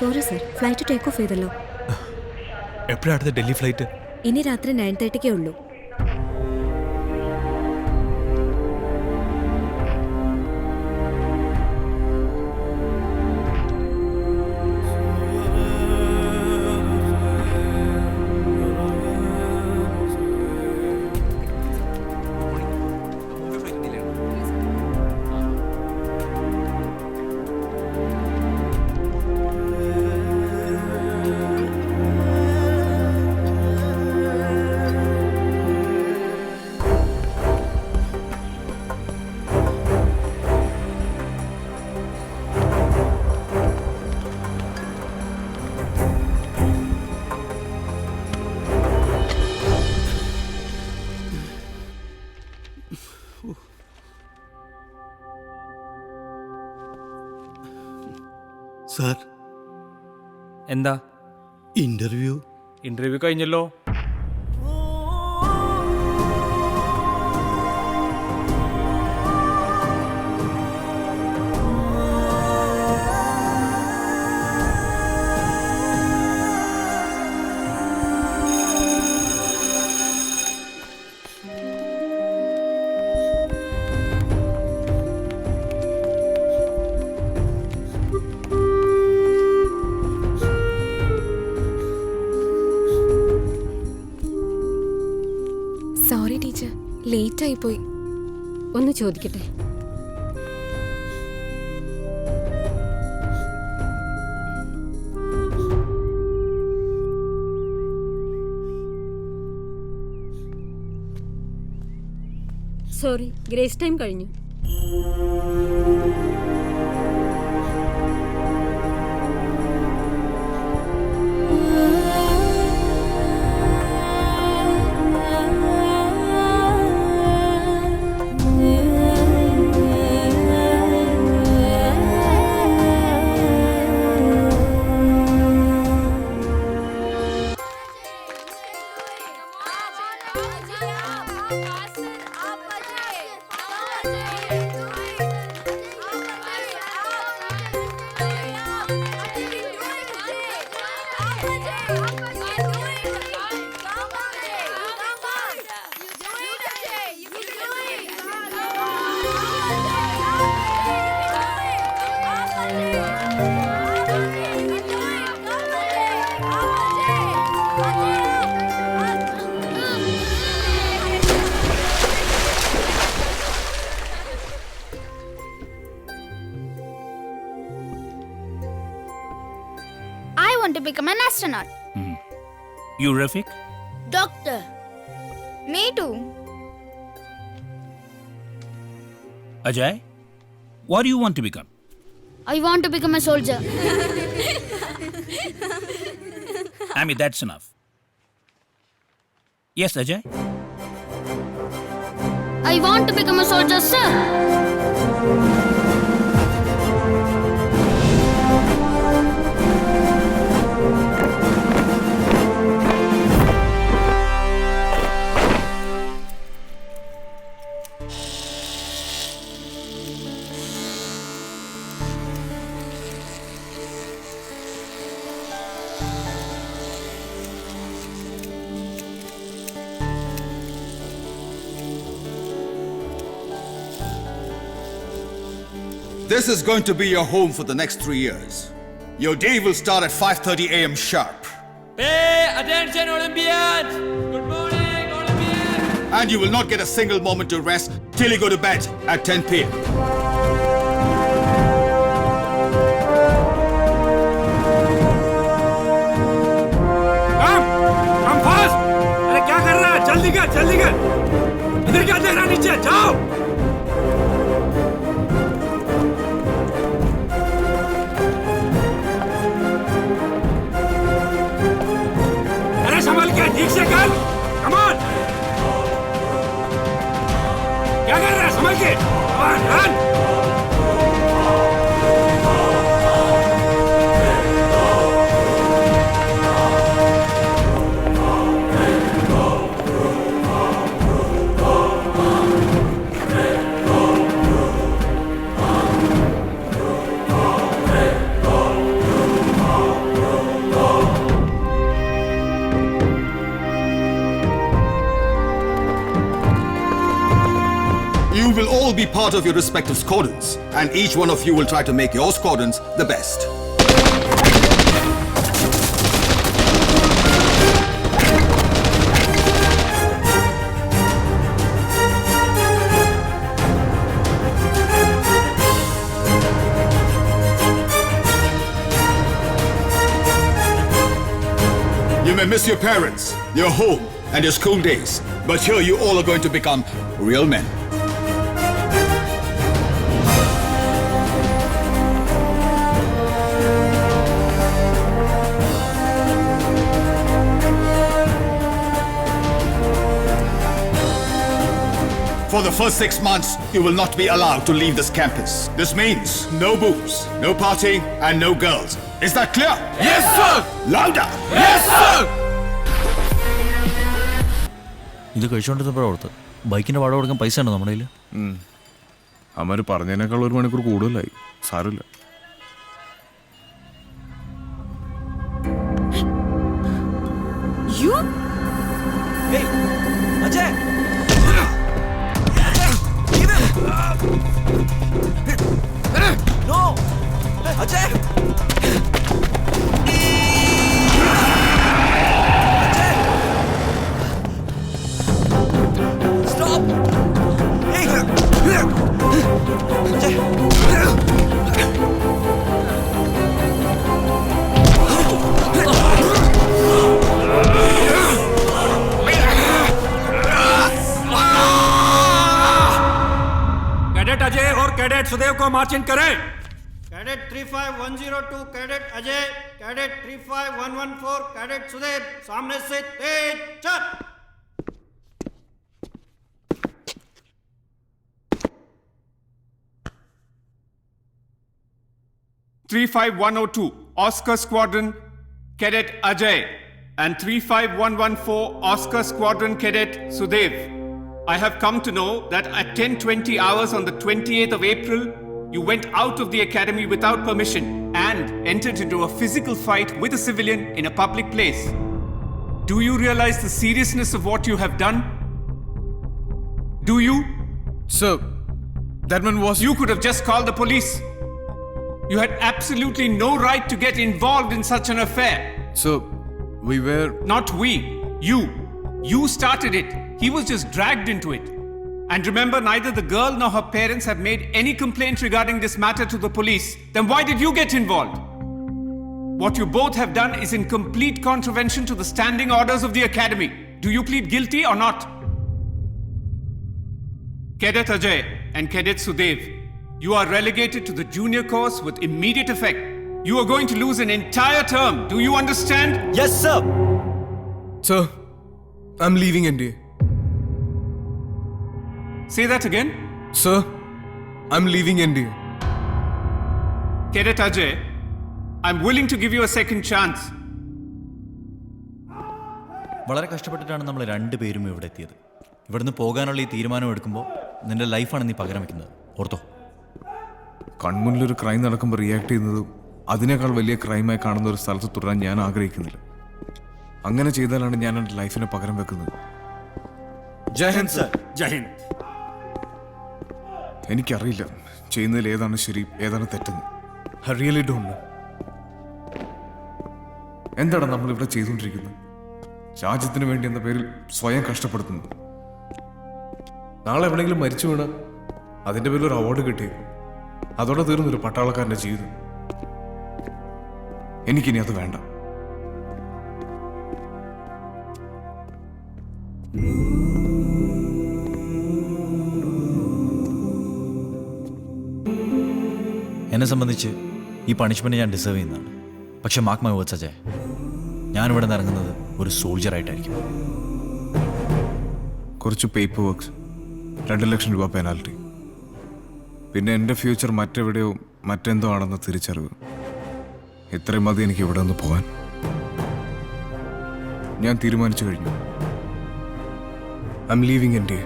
Sorry sir, flight take off ചെയ്തല്ലോ. എപ്പോഴാണ് അടുത്ത ഡൽഹി ഫ്ലൈറ്റ്? ഇനി രാത്രി 9:30 ഉള്ളൂ. സാർ, എന്താ? ഇന്റർവ്യൂ കഴിഞ്ഞല്ലോ. സോറി ടീച്ചർ, ലേറ്റ് ആയി പോയി. ഒന്ന് ചോദിക്കട്ടെ? സോറി, ഗ്രേസ് ടൈം കഴിഞ്ഞു. I want to become an astronaut. You Rafiq? Doctor. Me too. Ajay? What do you want to become? I want to become a soldier. Ami, that's enough. Yes, Ajay? I want to become a soldier, sir. This is going to be your home for the next 3 years. Your day will start at 5:30 a.m. sharp. Pay attention, Olympians! Good morning, Olympians! And you will not get a single moment to rest till you go to bed at 10 p.m. Come fast! अरे क्या कर रहा है? जल्दी कर! इधर क्या देख रहा? नीचे जाओ! संभल के ठीक से कर। Come on. क्या कर रहा है? संभल के। Run. all be part of your respective squadrons, and each one of you will try to make your squadrons the best. You may miss your parents, your home, and your school days, but here you all are going to become real men. For the first 6 months, you will not be allowed to leave this campus. This means no booze, no partying, and no girls. Is that clear? Yes, sir! Louder! Yes, sir! ഇത് കഴിച്ചുകൊണ്ടിരുന്നപ്പോഴാണ് ഓർത്ത് ബൈക്കിൻ്റെ വാടക കൊടുക്കാൻ പൈസ ഉണ്ടോ നമ്മുടെ കയ്യിൽ? അമ്മ പറഞ്ഞതിനേക്കാൾ 1 മണിക്കൂർ കൂടുതലായി. സാരമില്ല. You? कैडेट अजय और कैडेट सुदेव को मार्चिंग करें। Cadet 35102 cadet Ajay, cadet 35114 cadet Sudev, सामने से तेज चल। (35102) Oscar Squadron Cadet Ajay and 35114 Oscar Squadron Cadet Sudev. I have come to know that at 10:20 hours on the 28th of April, you went out of the academy without permission and entered into a physical fight with a civilian in a public place. Do you realize the seriousness of what you have done? Do you? Sir, that man was... You could have just called the police. You had absolutely no right to get involved in such an affair. Sir, we were... Not we. You. You started it. He was just dragged into it. And remember, neither the girl nor her parents have made any complaint regarding this matter to the police. Then why did you get involved? What you both have done is in complete contravention to the standing orders of the academy. Do you plead guilty or not? Cadet Ajay and Cadet Sudev, you are relegated to the junior course with immediate effect. You are going to lose an entire term. Do you understand? Yes, sir. Sir, I'm leaving India. Say that again. Sir, I'm leaving India. Cadet Ajay, I'm willing to give you a second chance. വളരെ കഷ്ടപ്പെട്ടിട്ടാണ് നമ്മൾ രണ്ടുപേരും ഇവിടെ എത്തിയത്. ഇവിടുന്ന് പോകാനുള്ള ഈ തീരുമാനം എടുക്കുമ്പോൾ നിന്റെ ലൈഫാണ് നീ പകരം വയ്ക്കുന്നത്. ഓർത്തോ? കൺമുന്നിലൊരു ക്രൈം നടക്കുമ്പോൾ റിയാക്ട് ചെയ്യുന്നതും അതിനേക്കാൾ വലിയ ക്രൈമായി കാണുന്ന ഒരു സ്ഥലത്ത് തുടരാൻ ഞാൻ ആഗ്രഹിക്കുന്നില്ല. അങ്ങനെ ചെയ്താലാണ് ഞാൻ എൻ്റെ ലൈഫിനെ പകരം വെക്കുന്നത്. ജയ് ഹിന്ദ് സർ. जय हिंद। എനിക്കറിയില്ല ചെയ്യുന്നതിൽ ഏതാണ് ശരി ഏതാണ് തെറ്റെന്ന്. I really don't know. എന്താണ് നമ്മളിവിടെ ചെയ്തുകൊണ്ടിരിക്കുന്നത്? രാജ്യത്തിന് വേണ്ടി എന്ന പേരിൽ സ്വയം കഷ്ടപ്പെടുത്തുന്നത്. നാളെ എവിടെയെങ്കിലും മരിച്ചു വീണാൽ അതിൻ്റെ പേരിൽ ഒരു അവാർഡ് കിട്ടിയേക്കും. അതോടെ തീർന്നൊരു പട്ടാളക്കാരൻ്റെ ജീവിതം. എനിക്കിനി അത് വേണ്ട. എന്നെ സംബന്ധിച്ച് ഈ പണിഷ്മെൻറ്റ് ഞാൻ ഡിസേർവ് ചെയ്യുന്നതാണ്. പക്ഷെ മാർക്ക് മൈ വേർഡ്സ് അജയ്, ഞാനിവിടെ നിന്ന് ഇറങ്ങുന്നത് ഒരു സോൾജറായിട്ടായിരിക്കും. കുറച്ച് പേപ്പർ വർക്ക്സ്, 2 ലക്ഷം രൂപ പെനാൽറ്റി, പിന്നെ എൻ്റെ ഫ്യൂച്ചർ മറ്റെവിടെയോ മറ്റെന്തോ ആണെന്ന് തിരിച്ചറിവ്. ഇത്രയും മതി എനിക്ക് ഇവിടെ നിന്ന് പോകാൻ. ഞാൻ തീരുമാനിച്ചു കഴിഞ്ഞു. I'm leaving India.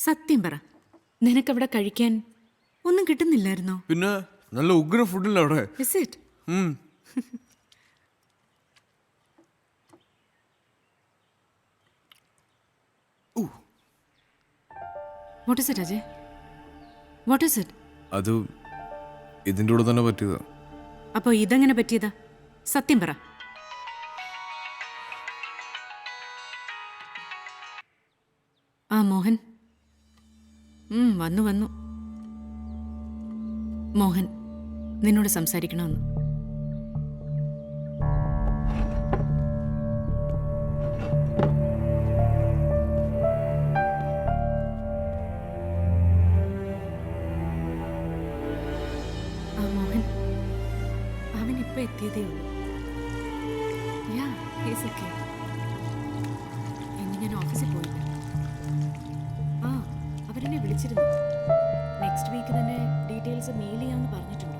സത്യം പറ, നിനക്കവിടെ കഴിക്കാൻ ഒന്നും ഫുഡൊന്നും കിട്ടുന്നില്ലായിരുന്നോ? പിന്നെ നല്ല ഉഗ്ര ഫുഡില്ല അവിടെ. Is it? What is it, Ajay? What is it? അത് ഇതിൻ്റെ കൂടെ തന്നെ പറ്റിയതാ. അപ്പൊ ഇതെങ്ങനെ പറ്റിയതാ? സത്യം പറ. ആ മോഹൻ വന്നു. മോഹൻ നിന്നോട് സംസാരിക്കണമെന്ന്. ആ മോഹൻ അവൻ ഇപ്പൊ എത്തിയതേ ഉള്ളൂ. ഇന്ന് ഞാൻ ഓഫീസിൽ പോയില്ല. അവരെന്നെ വിളിച്ചിരുന്നു. നെക്സ്റ്റ് വീക്ക് തന്നെ ഡീറ്റെയിൽസ് മെയിൽ ചെയ്യാമെന്ന് പറഞ്ഞിട്ടുണ്ട്.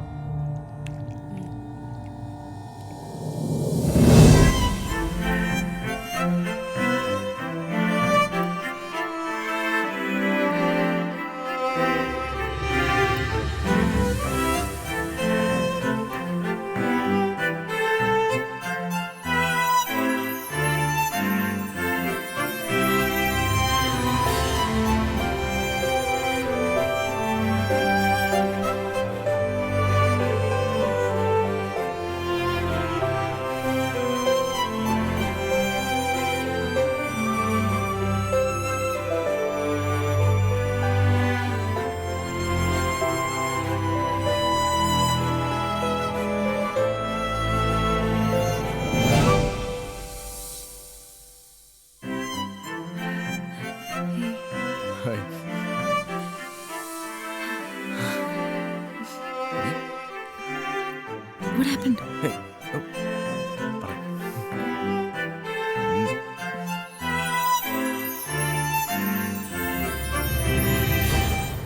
What happened?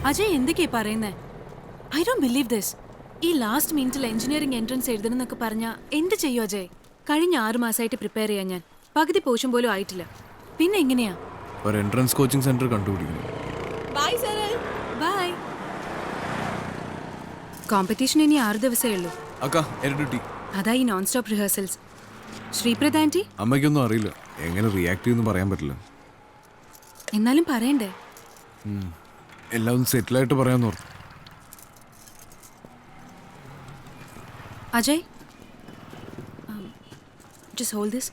അജയ് എന്തൊക്കെയാ പറയുന്നേ? I don't believe this. ഈ ലാസ്റ്റ് മിനിറ്റിൽ എഞ്ചിനീയറിംഗ് എൻട്രൻസ് എഴുതണമെന്നൊക്കെ പറഞ്ഞാൽ എന്ത് ചെയ്യും അജയ്? കഴിഞ്ഞ 6 മാസമായിട്ട് പ്രിപ്പയർ ചെയ്യാൻ ഞാൻ പകുതി പോഷൻ പോലും ആയിട്ടില്ല. പിന്നെ എങ്ങനെയാ? ഒരു എൻട്രൻസ് കോച്ചിങ് സെന്റർ കണ്ടുപിടിക്കണം. ബൈ സരൽ. ബൈ. കോമ്പറ്റീഷൻ ഇനി 6 ദിവസമേ ഉള്ളൂ. അക്ക എരട്ടി. അതാ ഈ നോൺ സ്റ്റോപ്പ് റിഹേഴ്സൽസ്. ശ്രീപ്രദ ആന്റി? അമ്മയ്ക്കൊന്നും അറിയില്ല, എങ്ങനെ റിയാക്ട് ചെയ്യുമെന്ന് പറയാൻ പറ്റില്ല. എന്നാലും പറയണ്ടേ? എല്ലാം സെറ്റിലായിട്ട് പറയാന്ന് പറഞ്ഞു. Ajay, just hold this.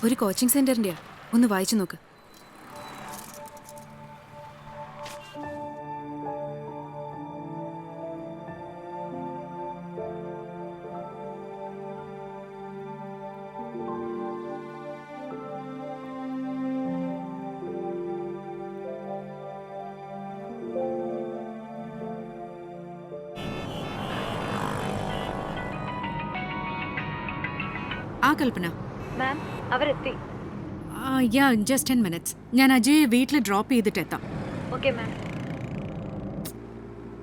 ഒരു കോച്ചിങ് സെന്ററിന്റെയാ, ഒന്ന് വായിച്ചു നോക്ക്. ആ കൽപ്പന മാം അവരെത്തി. Just 10 minutes. ഞാൻ അജയ് വീട്ടിൽ ഡ്രോപ്പ് ചെയ്തിട്ട് എത്താം. Okay ma'am.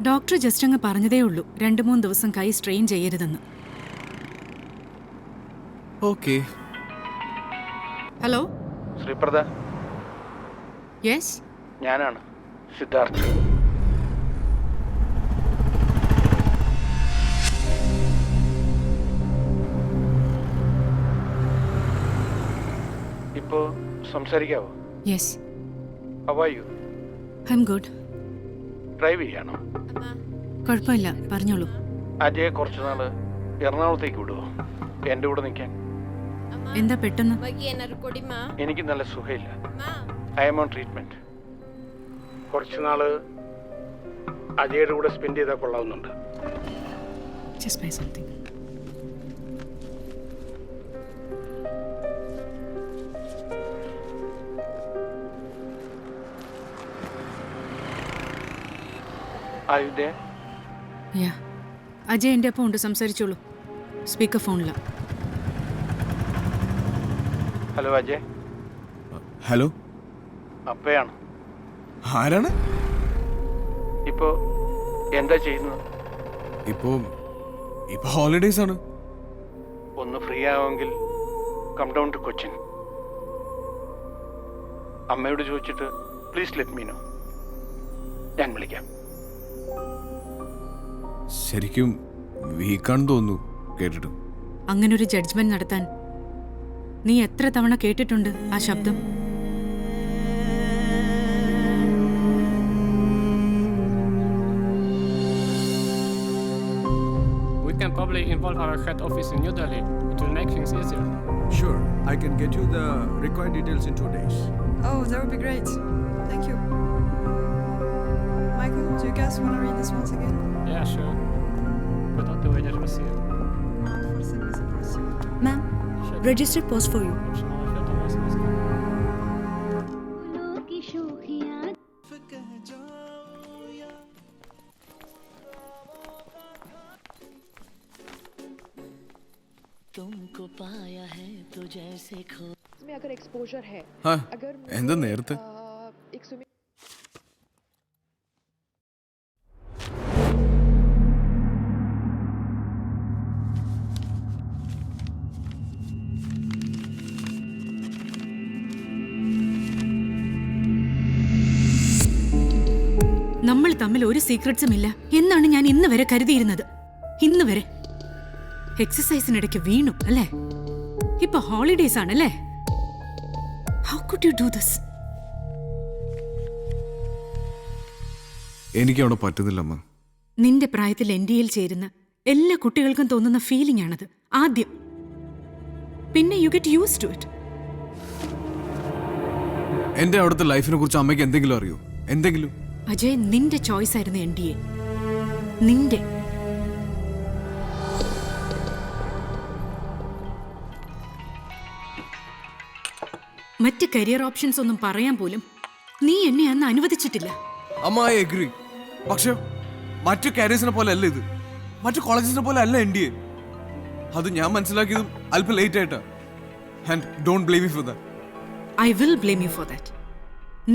ഡോക്ടർ ജസ്റ്റ് അങ്ങ് പറഞ്ഞതേ ഉള്ളൂ 2-3 ദിവസം കൈ സ്ട്രെയിൻ ചെയ്യരുതെന്ന്. ഓക്കെ. ഹലോ ശ്രീപ്രദ, യെസ്, ഞാനാണ് സിദ്ധാർത്ഥ്. ഇപ്പോ സംസാരിക്കാവോ? Yes. How are you? I am good. Drive ചെയ്യാണോ? കുഴപ്പമില്ല, പറഞ്ഞോളൂ. അജയെ കുറച്ചുനാള് എറണാകുളത്തേക്ക് വിടുവോ എൻ്റെ കൂടെ നിൽക്കാൻ? എന്താ പെട്ടെന്ന്? എനിക്ക് നല്ല സുഖമില്ല. I am on treatment. കുറച്ചുനാള് അജയുടെ കൂടെ സ്പെൻഡ് ചെയ്താൽ കൊള്ളാവുന്നുണ്ട്. Just buy something. Are you there? Yeah. Ajay എൻ്റെ ഒപ്പം ഉണ്ട്, സംസാരിച്ചോളൂ. സ്പീക്കർ ഫോണില. ഹലോ അജയ്. ഹലോ, അപ്പയാണ്. ആരാണ്? ഇപ്പോ എന്താ ചെയ്യുന്നത്? ഇപ്പോ ഹോളിഡേയ്സ് ആണ്. ഒന്ന് ഫ്രീ ആവുമെങ്കിൽ കം ഡൗൺ ടു കൊച്ചിൻ. അമ്മയോട് ചോദിച്ചിട്ട് പ്ലീസ് ലെറ്റ് മീ നോ. ഞാൻ വിളിക്കാം. ശരിക്കും വീക്കാണെന്ന് തോന്നുന്നു കേട്ടിട്ട്. അങ്ങനൊരു ജഡ്ജ്മെന്റ് നടത്താൻ നീ എത്ര തവണ കേട്ടിട്ടുണ്ട് ആ ശബ്ദം? We can probably involve our head office in New Delhi. It will make things easier. Sure, I can get you the required details in 2 days. Oh, that would be great. Thank you. Michael, do you guys want to read this once again? Yeah, sure. Without the way that we see it. Ma'am, register post for you. तुमको पाया है तो जैसे खो इसमें अगर exposure है, ആ अगर എന്താ നേരത്തെ एक स्विमिंग നമ്മൾ തമ്മിൽ ഒരു സീക്രട്സും ഇല്ല എന്നാണ് ഞാൻ ഇന്ന് വരെ കരുതിയിരുന്നത്. ഇന്ന് വരെ എക്സസൈസിനിടയ്ക്ക് വീണു അല്ലേ? ഇപ്പൊ ഹോളിഡേസ് ആണല്ലേ? How could you do this? എനിക്ക് അവിടെ പറ്റുന്നില്ല അമ്മ. നിന്റെ പ്രായത്തിൽ NDAയിൽ ചേരുന്ന എല്ലാ കുട്ടികൾക്കും തോന്നുന്ന ഫീലിംഗ് ആണത് ആദ്യം. പിന്നെ you get use to it. എന്റെ അവിടുത്തെ ലൈഫിനെ കുറിച്ച് അമ്മയ്ക്ക് എന്തെങ്കിലും അറിയോ? എന്തെങ്കിലും? അജയ്, നിന്റെ ചോയ്സ് ആയിരുന്നു NDA. നിന്റെ. മറ്റ് കരിയർ ഓപ്ഷൻസ് ഒന്നും പറയാൻ പോലും നീ എന്നെ അന്ന് അനുവദിച്ചിട്ടില്ല. അമ്മ, ഐ അഗ്രി. പക്ഷെ മറ്റു കാരിയേഴ്സിനെ പോലെ അല്ല ഇത്. മറ്റു കോളേജസിനെ പോലെ അല്ല NDA. അത് ഞാൻ മനസ്സിലാക്കിയതും അല്പം ലേറ്റ് ആയിട്ടാ. And don't blame me for that. I will blame you for that.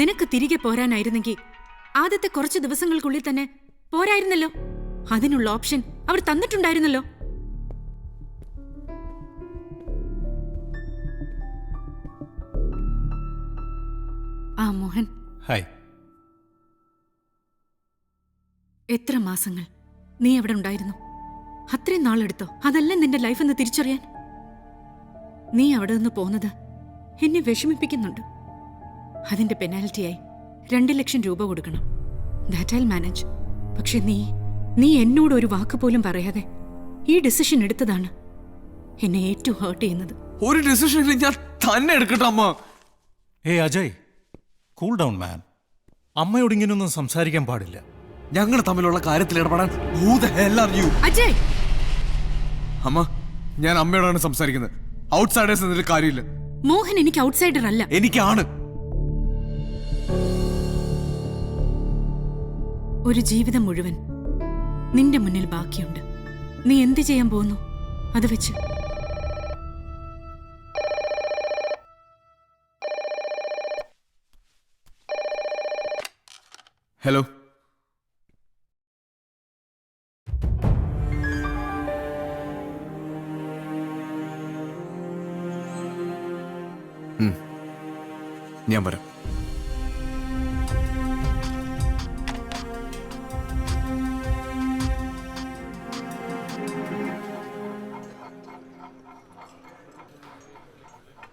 നിനക്ക് തിരികെ പോരാനായിരുന്നെങ്കിൽ ആദ്യത്തെ കുറച്ച് ദിവസങ്ങൾക്കുള്ളിൽ തന്നെ പോരായിരുന്നല്ലോ. അതിനുള്ള ഓപ്ഷൻ അവർ തന്നിട്ടുണ്ടായിരുന്നല്ലോ. ആ മോഹൻ, ഹായ്. എത്ര മാസങ്ങൾ നീ അവിടെ ഉണ്ടായിരുന്നു? അത്രയും നാളെടുത്തോ അതല്ല നിന്റെ ലൈഫ് എന്ന് തിരിച്ചറിയാൻ? നീ അവിടെ നിന്ന് പോന്നത് എന്നെ വിഷമിപ്പിക്കുന്നുണ്ട്. അതിന്റെ പെനാൽറ്റിയായി 2 ലക്ഷം രൂപ കൊടുക്കണം. That I manage. പക്ഷെ നീ എന്നോട് ഒരു വാക്ക് പോലും പറയാതെ ഈ ഡിസിഷൻ എടുത്തതാണ് എന്നെ ഏറ്റവും ഹേർട്ട് ചെയ്യുന്നത്. ഒരു ഡിസിഷൻ ഞാൻ തന്നെ എടുക്കട്ടെ അമ്മ. അജയ്, കൂൾ ഡൗൺ മാൻ. അമ്മയോട് ഇങ്ങനെയൊന്നും സംസാരിക്കാൻ പാടില്ല. ഞങ്ങൾ തമ്മിലുള്ള കാര്യത്തിൽ ഇടപെടാൻ who the hell are you? Ajay! അമ്മ, ഞാൻ അമ്മയോടാണ് സംസാരിക്കുന്നത്. ഔട്ട്സൈഡേഴ്സ് എന്നതിൽ കാര്യമില്ല. മോഹൻ എനിക്ക് ഔട്ട്സൈഡർ അല്ല. എനിക്കാണ്. ഒരു ജീവിതം മുഴുവൻ നിന്റെ മുന്നിൽ ബാക്കിയുണ്ട്. നീ എന്ത് ചെയ്യാൻ പോകുന്നു അത് വെച്ച്. ഹലോ. ഞാൻ വരാം.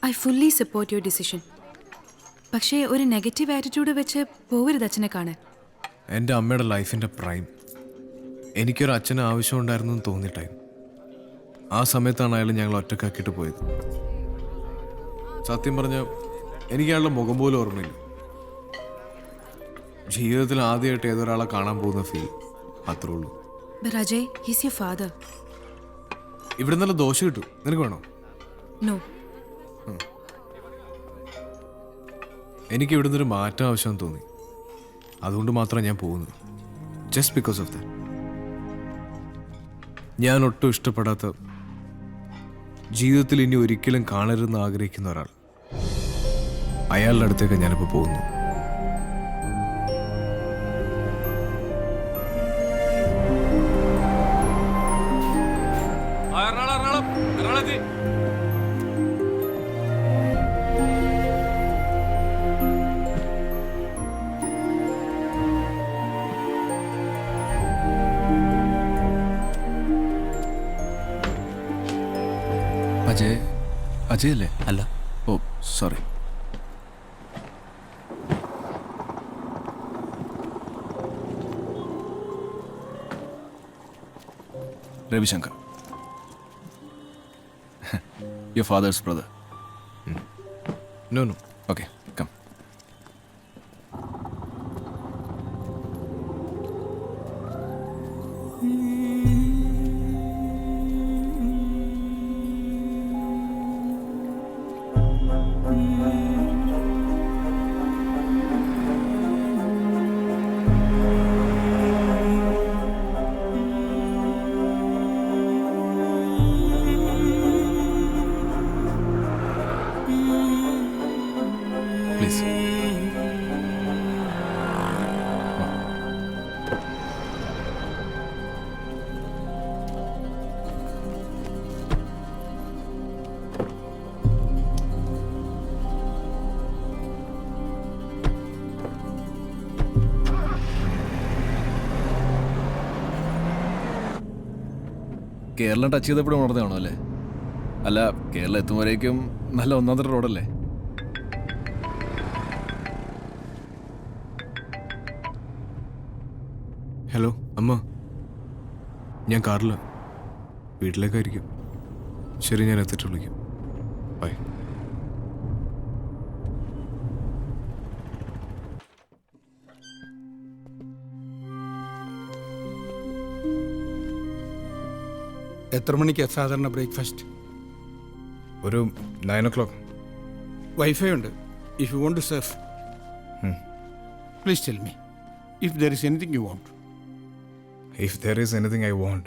I fully support your decision. പക്ഷേ ഒരു നെഗറ്റീവ് ആറ്റിറ്റ്യൂഡ് വെച്ച് പോകരുത് അച്ഛനെ കാണാൻ. എൻ്റെ അമ്മയുടെ ലൈഫിൻ്റെ പ്രൈം. എനിക്കൊരു അച്ഛന് ആവശ്യമുണ്ടായിരുന്നു എന്ന് തോന്നിയ ടൈം. ആ സമയത്താണ് അയാൾ ഞങ്ങൾ ഒറ്റക്കാക്കിയിട്ട് പോയത്. സത്യം പറഞ്ഞാൽ എനിക്ക് അയാളുടെ മുഖം പോലും ഓർമ്മയില്ല. ജീവിതത്തിൽ ആദ്യമായിട്ട് ഏതൊരാളെ കാണാൻ പോകുന്ന ഫീൽ, അത്രേ ഉള്ളൂ. But Ajay, he's your father. ഇവിടെ നല്ല ദോശ കിട്ടും. നിനക്ക് വേണോ? No. എനിക്ക് ഇവിടുന്ന് ഒരു മാറ്റം ആവശ്യം തോന്നി. അതുകൊണ്ട് മാത്രമാണ് ഞാൻ പോകുന്നത്. Just because of that. ഞാൻ ഒട്ടും ഇഷ്ടപ്പെടാത്ത, ജീവിതത്തിൽ ഇനി ഒരിക്കലും കാണരുതെന്ന് ആഗ്രഹിക്കുന്ന ഒരാൾ, അയാളുടെ അടുത്തേക്ക് ഞാനിപ്പോൾ പോകുന്നു. അജയ് അജയ് അല്ലേ? അല്ല. Oh sorry. Ravishankar, your father's brother. No. Okay, come. Please. Keralam touch ചെയ്തപ്പോഴും ഉണർന്നതാണോ അല്ലേ? അല്ല, കേരളം എത്തുമ്പോഴേക്കും നല്ല ഒന്നാന്തര റോഡല്ലേ? ഹലോ അമ്മ, ഞാൻ കാറില്ല, വീട്ടിലേക്കായിരിക്കും. ശരി, ഞാൻ എത്തിയിട്ട് വിളിക്കാം. ബൈ. എത്ര മണിക്കാണ് സാധാരണ ബ്രേക്ക്ഫാസ്റ്റ്? ഒരു 9 o'clock. വൈഫൈ ഉണ്ട്. If you want to surf please tell me if there is anything you want. If there is anything I want.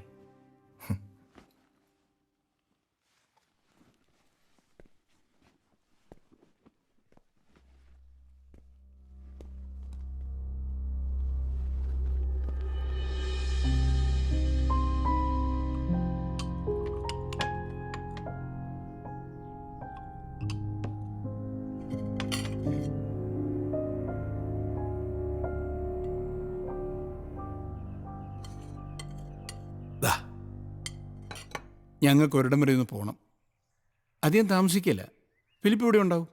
ഞങ്ങൾക്ക് ഒരിടം വരെ ഒന്ന് പോകണം. അധികം താമസിക്കില്ല. ഫിലിപ്പ് ഇവിടെ ഉണ്ടാവും.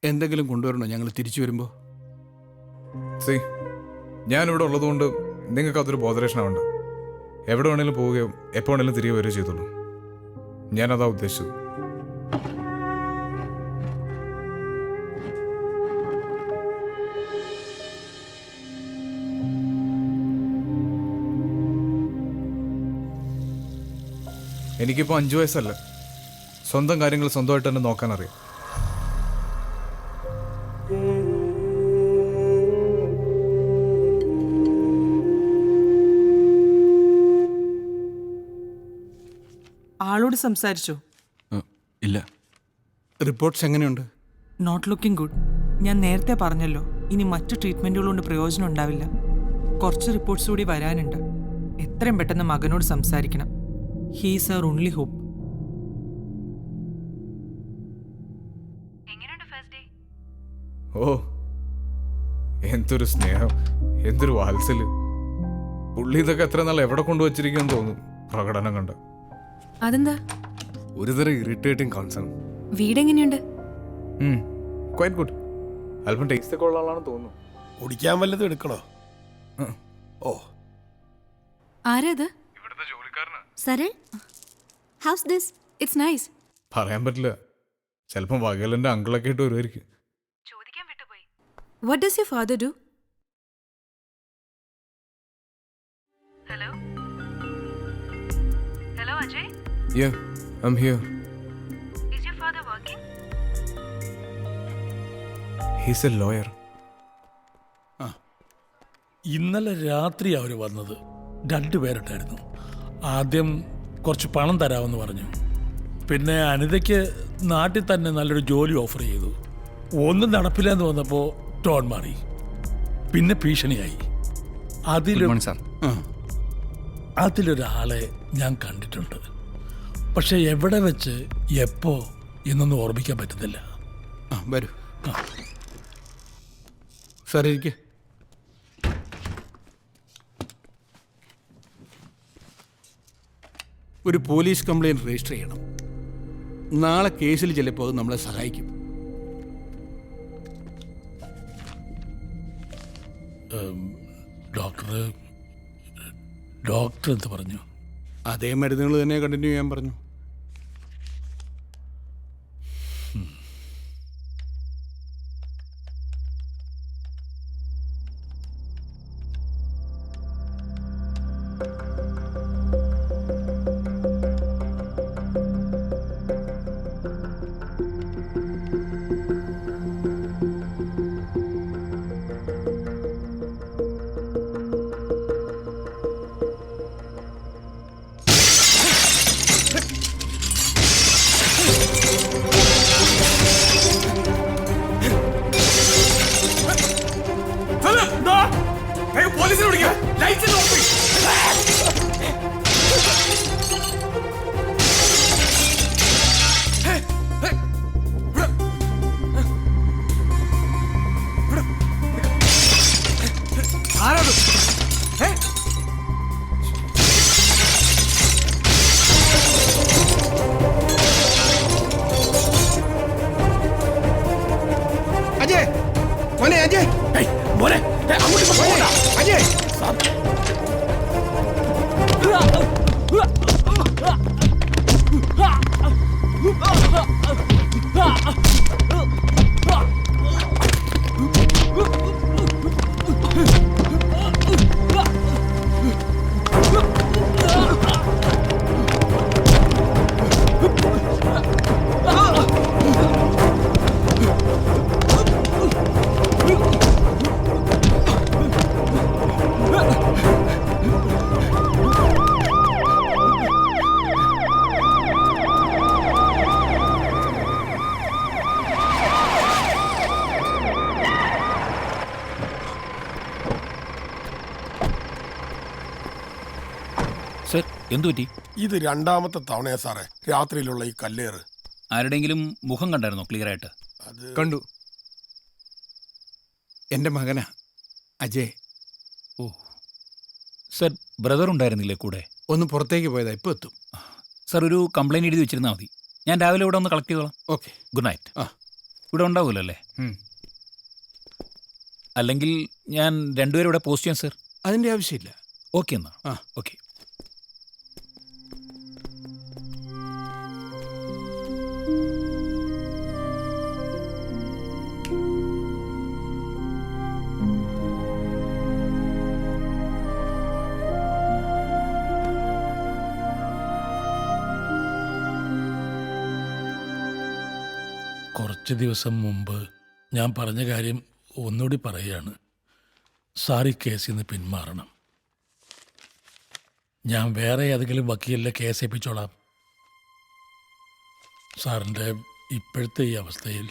എന്തെങ്കിലും കൊണ്ടുവരണോ ഞങ്ങൾ തിരിച്ചു വരുമ്പോൾ? ഞാനിവിടെ ഉള്ളതുകൊണ്ട് നിങ്ങൾക്ക് അതൊരു ബോധരേഷനാവണ്ട. എവിടെ വേണേലും പോവുകയോ എപ്പോൾ വേണേലും തിരികെ വരികയോ ചെയ്തോളൂ. ഞാനതാ ഉദ്ദേശിച്ചത്. എനിക്കിപ്പോൾ 5 വയസ്സല്ല. സ്വന്തം കാര്യങ്ങൾ സ്വന്തമായിട്ട് തന്നെ നോക്കാനറിയാം. ആളോട് സംസാരിച്ചോ? ഇല്ല. റിപ്പോർട്ട്സ് എങ്ങനെയുണ്ട്? Not looking good. ഞാൻ നേരത്തെ പറഞ്ഞല്ലോ, ഇനി മറ്റു ട്രീറ്റ്മെൻറ്റുകൾ കൊണ്ട് പ്രയോജനം ഉണ്ടാവില്ല. കുറച്ച് റിപ്പോർട്ട്സ് കൂടി വരാനുണ്ട്. എത്രയും പെട്ടെന്ന് മകനോട് സംസാരിക്കണം. He's our only hope. ഓ, എന്തൊരു സ്നേഹം, എന്തൊരു വാത്സല്യം. പുള്ളി ഇതൊക്കെ എത്ര നാൾ എവിടെ കൊണ്ടുവച്ചിരിക്കുമെന്ന് തോന്നും പ്രകടനം കണ്ട്. അതെന്താ? ഒരുതരം ഇറിറ്റേറ്റിംഗ് കോൺസേൺ. വീടെങ്ങനെയുണ്ട്? Quite good. അല്പം ടേസ്റ്റ് ഒക്കെ ഉള്ള ആളാണെന്ന് തോന്നുന്നു. കുടിക്കാൻ വല്ലതും എടുക്കണോ? ഓ, ആരാത്? ഇവിടുത്തെ ജോലിക്കാരനാ. Saral, how's this? It's nice. പറയാൻ പറ്റില്ല. ചിലപ്പം വകലന്റെ അങ്കിളൊക്കെ ആയിട്ട് വരുമായിരിക്കും. What does your father do? Hello? Hello, Ajay? Yeah, I'm here. Is your father working? He's a lawyer. ഇന്നലെ രാത്രി അവർ വന്നത്. 2 പേരുണ്ടായിരുന്നു. ആദ്യം കുറച്ച് പണം തരാമെന്ന് പറഞ്ഞു. പിന്നെ അനിതയ്ക്ക് നാട്ടിൽ തന്നെ നല്ലൊരു ജോലി ഓഫർ ചെയ്തു. ഒന്നും നടപ്പില്ലെന്ന് വന്നപ്പോൾ ടോൺ മാറി. പിന്നെ ഭീഷണിയായി. അതിലൊരാളെ ഞാൻ കണ്ടിട്ടുണ്ട്. പക്ഷെ എവിടെ വെച്ച് എപ്പോ എന്നൊന്നും ഓർമ്മിക്കാൻ പറ്റുന്നില്ല. വരൂ സാർ, ഇരിക്കെ. ഒരു പോലീസ് കംപ്ലയിൻറ്റ് രജിസ്റ്റർ ചെയ്യണം. നാളെ കേസിൽ ചിലപ്പോൾ അത് നമ്മളെ സഹായിക്കും. ഡോക്ടർ എന്ത് പറഞ്ഞു? അതേ മരുന്നുകൾ തന്നെ കണ്ടിന്യൂ ചെയ്യാൻ പറഞ്ഞു. പോലീസിനെ വിളിക്കാം. Lights of. ആരാത്? അജയ് മോനെ, അജയ് മോനെ, അങ്ങോട്ട് പോകണ്ട. അജയ് എന്തുപറ്റി? ഇത് രണ്ടാമത്തെ തവണയാ സാറേ രാത്രിയിലുള്ള ഈ കല്ലേറ്. ആരുടെങ്കിലും മുഖം കണ്ടായിരുന്നോ ക്ലിയർ ആയിട്ട്? കണ്ടു. എൻ്റെ മകനാ അജയ്. ഓ സർ, ബ്രദർ ഉണ്ടായിരുന്നില്ലേ കൂടെ? ഒന്ന് പുറത്തേക്ക് പോയതാ, ഇപ്പോൾ എത്തും. സർ, ഒരു കംപ്ലൈൻറ്റ് എഴുതി വെച്ചിരുന്നാൽ മതി. ഞാൻ രാവിലെ ഇവിടെ ഒന്ന് കളക്ട് ചെയ്തോളാം. Okay, good night. ഇവിടെ ഉണ്ടാവുമല്ലോ അല്ലേ? അല്ലെങ്കിൽ ഞാൻ രണ്ടുപേരും ഇവിടെ പോസ്റ്റ് ചെയ്യാം സർ. അതിൻ്റെ ആവശ്യമില്ല. ഓക്കെ എന്നാ. ഓക്കെ. കുറച്ച് ദിവസം മുമ്പ് ഞാൻ പറഞ്ഞ കാര്യം ഒന്നുകൂടി പറയുകയാണ്. സാർ ഈ കേസിൽ നിന്ന് പിന്മാറണം. ഞാൻ വേറെ ഏതെങ്കിലും വക്കീലിനെ കേസ് ഏൽപ്പിച്ചോളാം. സാറിൻ്റെ ഇപ്പോഴത്തെ ഈ അവസ്ഥയിൽ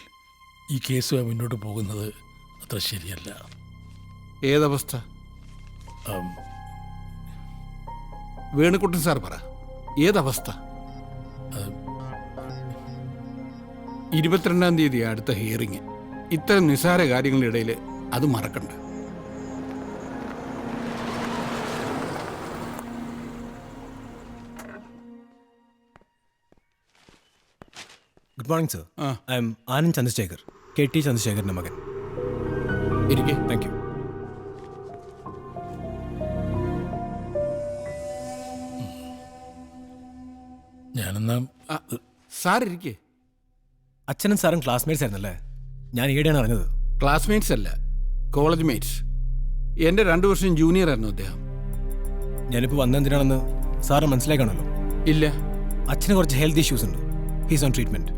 ഈ കേസുമായി മുന്നോട്ട് പോകുന്നത് അത്ര ശരിയല്ല. ഏതവസ്ഥ? വേണുക്കുട്ടൻ സാർ പറ, ഏതവസ്ഥ? 22-ാം തീയതി അടുത്ത ഹിയറിങ്. ഇത്തരം നിസ്സാര കാര്യങ്ങളുടെ ഇടയിൽ അത് മറക്കണ്ട. Good morning sir. I'm Anand Chandrasekhar, KT ചന്ദ്രശേഖറിൻ്റെ മകൻ. ഇരിക്കെ. Thank you. ഞാനെന്നാ സാർ ഇരിക്കേ. അച്ഛനും സാറും ക്ലാസ്മേറ്റ്സ് ആയിരുന്നല്ലേ? ഞാൻ ഈടെയാണ് അറിഞ്ഞത്. ക്ലാസ്മേറ്റ്സ് അല്ല, കോളേജ് മേറ്റ്സ്. എൻ്റെ 2 വർഷം ജൂനിയർ ആയിരുന്നു അദ്ദേഹം. ഞാനിപ്പോൾ വന്നെന്തിനാണെന്ന് സാറ് മനസ്സിലാക്കണമല്ലോ. ഇല്ല, അച്ഛന് കുറച്ച് ഹെൽത്ത് ഇഷ്യൂസ് ഉണ്ട്. He's on treatment.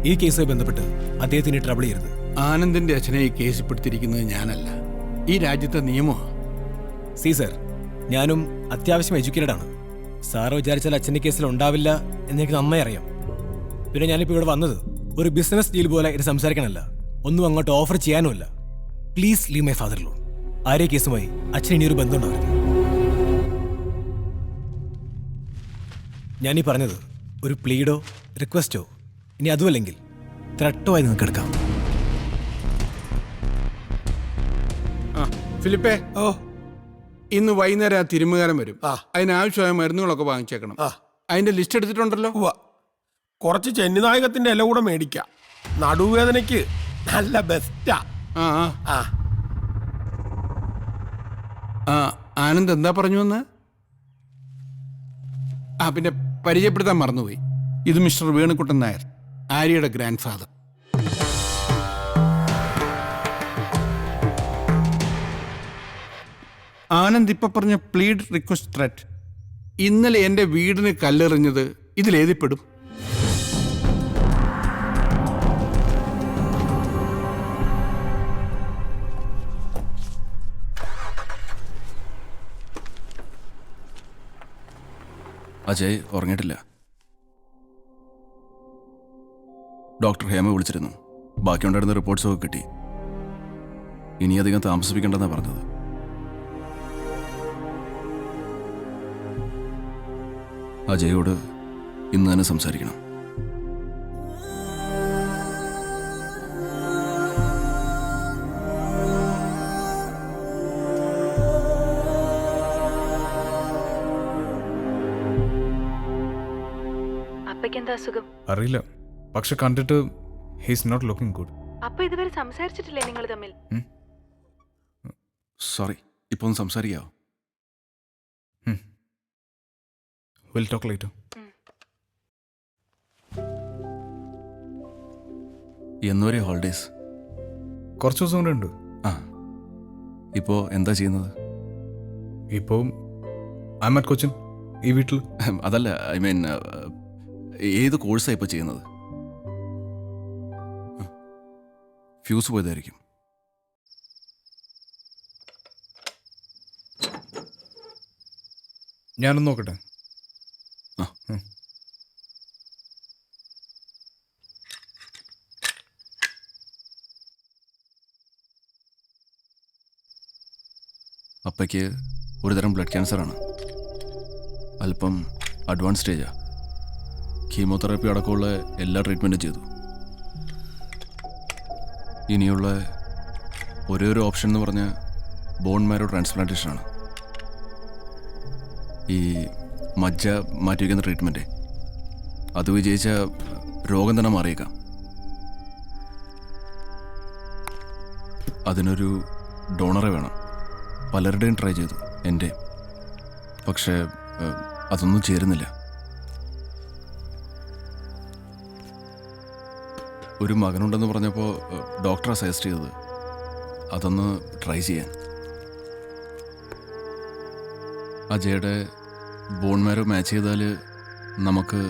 ഈ കേസുമായി ബന്ധപ്പെട്ട് അദ്ദേഹത്തിന് ട്രബിൾ ചെയ്യരുത്. ആനന്ദിൻ്റെ അച്ഛനെ ഈ കേസിൽ പെടുത്തിയിരിക്കുന്നത് ഞാനല്ല, ഈ രാജ്യത്തെ നിയമമാണ്. സർ, ഞാനും അത്യാവശ്യം എഡ്യൂക്കേറ്റഡ് ആണ്. സാറ് വിചാരിച്ചാൽ അച്ഛൻ്റെ കേസിൽ ഉണ്ടാവില്ല എന്നെനിക്ക് നന്നായി അറിയാം. പിന്നെ ഞാനിപ്പോൾ ഇവിടെ വന്നത് ഒരു ബിസിനസ് ഡീൽ പോലെ ഇത് സംസാരിക്കണമല്ല, ഒന്നും അങ്ങോട്ട് ഓഫർ ചെയ്യാനുമല്ല. Please leave my father alone. Arya കേസുമായി അച്ഛൻ ഇനിയൊരു ബന്ധം ഉണ്ടാവരുത്. ഞാനീ പറഞ്ഞത് ഒരു പ്ലീഡോ റിക്വസ്റ്റോ ഇനി അതുമല്ലെങ്കിൽ ത്രട്ടോ ആയി നിങ്ങൾക്ക് എടുക്കാം. ഫിലിപ്പേ, ഇന്ന് വൈകുന്നേരം ആ തിരുമുകാരൻ വരും. അതിനാവശ്യമായ മരുന്നുകളൊക്കെ വാങ്ങിച്ചേക്കണം. അതിന്റെ ലിസ്റ്റ് എടുത്തിട്ടുണ്ടല്ലോ. കുറച്ച് ചെന്നിനായകത്തിന്റെ ഇല കൂടെ മേടിക്കാം. നടുവേദനയ്ക്ക് നല്ല ബെസ്റ്റാ. ആനന്ദ് എന്താ പറഞ്ഞു എന്ന്? പിന്നെ പരിചയപ്പെടുത്താൻ മറന്നുപോയി. ഇത് മിസ്റ്റർ വേണുക്കുട്ടൻ നായർ, ആര്യയുടെ ഗ്രാൻഡ് ഫാദർ. ആനന്ദ് ഇപ്പൊ പറഞ്ഞ പ്ലീഡ് റിക്വസ്റ്റ് ത്രെറ്റ്, ഇന്നലെ എൻ്റെ വീടിന് കല്ലെറിഞ്ഞത് ഇതിലേതിപ്പെടും? അജയ് ഉറങ്ങിയിട്ടില്ല. ഡോക്ടർ ഹേമ വിളിച്ചിരുന്നു. ബാക്കിയുണ്ടായിരുന്ന റിപ്പോർട്ട്സൊക്കെ കിട്ടി. ഇനി അധികം താമസിപ്പിക്കേണ്ടെന്നാണ് പറഞ്ഞത്. അജയോട് ഇന്ന് തന്നെ സംസാരിക്കണം. അപ്പയ്ക്കെന്താ അസുഖം അറിയില്ല, പക്ഷെ കണ്ടിട്ട് ഹീസ് നോട്ട് ലുക്കിംഗ് ഗുഡ്. അപ്പൊ ഇതുവരെ സംസാരിച്ചിട്ടില്ലേ നിങ്ങൾ തമ്മിൽ? സോറി, ഇപ്പൊ ഒന്ന് സംസാരിക്കാവോ? Will talk later. എന്നുവരെ ഹോളിഡേസ്? കുറച്ച് ദിവസം കൂടെ ഉണ്ട്. ഇപ്പോ എന്താ ചെയ്യുന്നത്? ഇപ്പോൾ ഐ എം അറ്റ് കൊച്ചിൻ, ഈ വീട്ടിൽ. അതല്ല, ഐ മീൻ ഏത് കോഴ്സാണ് ഇപ്പോൾ ചെയ്യുന്നത്? ഫ്യൂസ് പോയതായിരിക്കും. ഞാനൊന്ന് നോക്കട്ടെ. അപ്പയ്ക്ക് ഒരുതരം ബ്ലഡ് ക്യാൻസറാണ്. അല്പം അഡ്വാൻസ് സ്റ്റേജാണ്. കീമോതെറാപ്പി അടക്കമുള്ള എല്ലാ ട്രീറ്റ്മെൻറ്റും ചെയ്തു. ഇനിയുള്ള ഒരേ ഒരു ഓപ്ഷൻ എന്ന് പറഞ്ഞാൽ ബോൺ മാരോ ട്രാൻസ്പ്ലാന്റേഷനാണ്. ഈ മജ്ജ മാറ്റിവെക്കുന്ന ട്രീറ്റ്മെൻറ്റ് അത് വിജയിച്ച രോഗം തന്നെ മാറിയേക്കാം. അതിനൊരു ഡോണറെ വേണം. പലരുടെയും ട്രൈ ചെയ്തു, എൻ്റെ. പക്ഷേ അതൊന്നും ചേരുന്നില്ല. ഒരു മകനുണ്ടെന്ന് പറഞ്ഞപ്പോൾ ഡോക്ടറാണ് സജസ്റ്റ് ചെയ്തത് അതൊന്ന് ട്രൈ ചെയ്യാൻ. അജയുടെ ബോൺ മാരോ മാച്ച് ചെയ്താൽ നമുക്ക്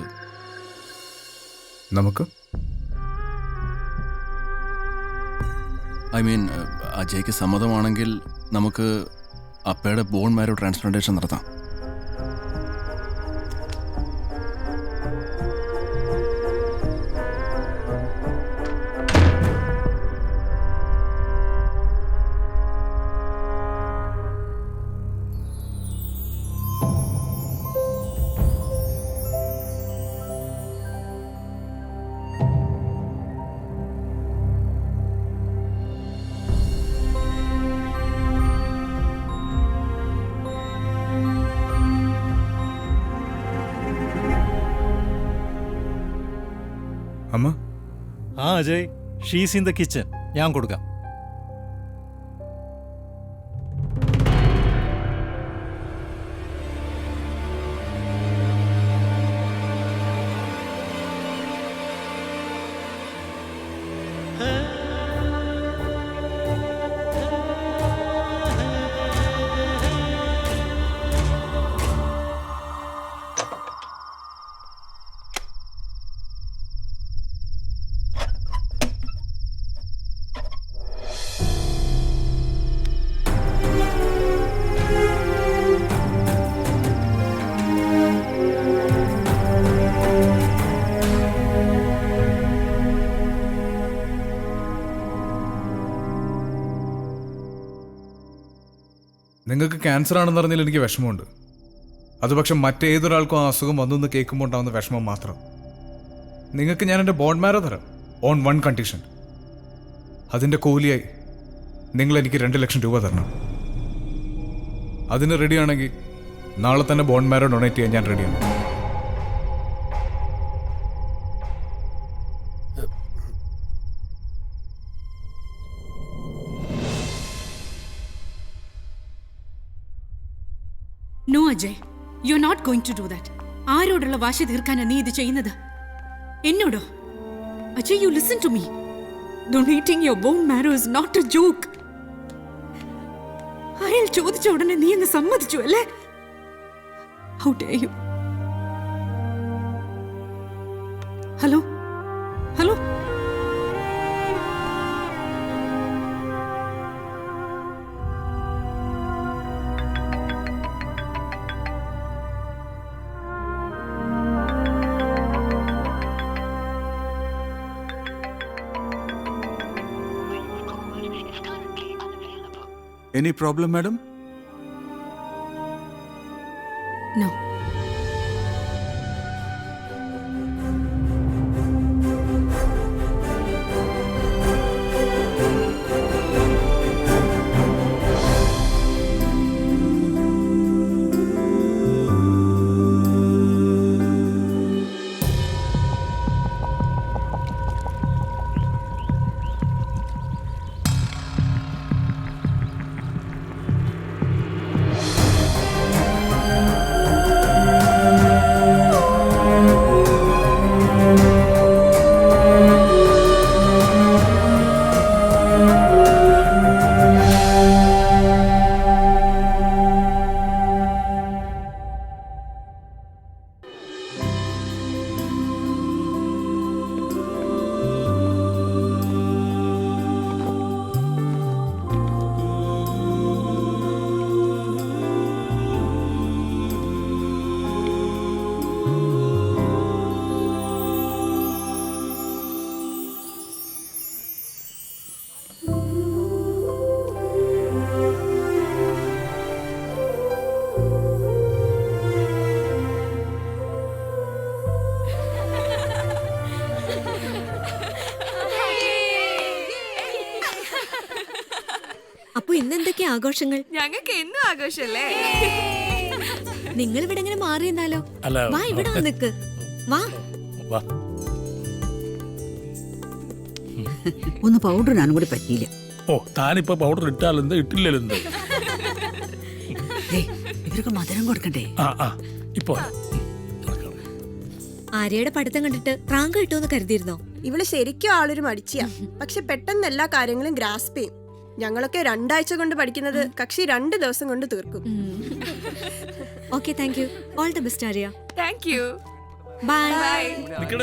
ഐ മീൻ അജയ്ക്ക് സമ്മതമാണെങ്കിൽ നമുക്ക് അപ്പയുടെ ബോൺ മാരോ ട്രാൻസ്പ്ലാന്റേഷൻ നടത്താം. അമ്മ? Ajay, she's in the kitchen. ഞാൻ കൊടുക്കാം. നിങ്ങൾക്ക് ക്യാൻസർ ആണെന്ന് അറിഞ്ഞാൽ എനിക്ക് വിഷമമുണ്ട്. അത് പക്ഷെ മറ്റേതൊരാൾക്കും ആ അസുഖം വന്നെന്ന് കേൾക്കുമ്പോൾ ഉണ്ടാകുന്ന വിഷമം മാത്രം. നിങ്ങൾക്ക് ഞാൻ എൻ്റെ ബോൺ മാരോ തരാം, ഓൺ വൺ കണ്ടീഷൻ. അതിൻ്റെ കൂലിയായി നിങ്ങൾ എനിക്ക് 2 ലക്ഷം രൂപ തരണം. അതിന് റെഡിയാണെങ്കിൽ നാളെ തന്നെ ബോൺ മാരോ ഡൊണേറ്റ് ചെയ്യാൻ ഞാൻ റെഡിയാണ്. No Ajay, you are not going to do that. ആരോടുള്ള വാശി തീർക്കാനാ നീ ഇത് ചെയ്യുന്നത്? എന്നോടോ? Ajay, you listen to me. Donating your bone marrow is not a joke. അയാൾ ചോദിച്ച ഉടനെ നീ എന്ന് സമ്മതിച്ചു അല്ലേ? How dare you? Hello hello, Any problem, madam? no. അപ്പൊ ഇന്നെന്തൊക്കെ ആഘോഷങ്ങൾ? ഞങ്ങൾക്ക് എന്നും ആഘോഷല്ലേ? നിങ്ങൾ ഇവിടെ എങ്ങനെ മാറിയെന്നാലോ? അല്ല, വാ ഇവിടെ നിക്ക്. വാ. ഒന്ന് പൗഡർ ഞാനും കൂടി പറ്റിയില്ല. ഓ, താനിപ്പോ പൗഡർ ഇട്ടാലെന്ത് ഇട്ടില്ലെന്ത്? ഇവർക്ക് മധുരം കൊടുക്കണ്ടേ? ഇപ്പൊ ആര്യയുടെ പഠിത്തം കണ്ടിട്ട് റാങ്ക് കിട്ടുമെന്ന് കരുതിയിരുന്നോ? ഇവള് ശരിക്കും ആളൊരു മടിച്ചിയാ. പക്ഷെ പെട്ടെന്ന് എല്ലാ കാര്യങ്ങളും ഗ്രാസ്പ് ചെയ്യും. ഞങ്ങളൊക്കെ 2 ആഴ്ച കൊണ്ട് പഠിക്കുന്നത് കക്ഷി 2 ദിവസം കൊണ്ട് തീർക്കും. Okay, thank you. All the best Arya. Thank you. Bye.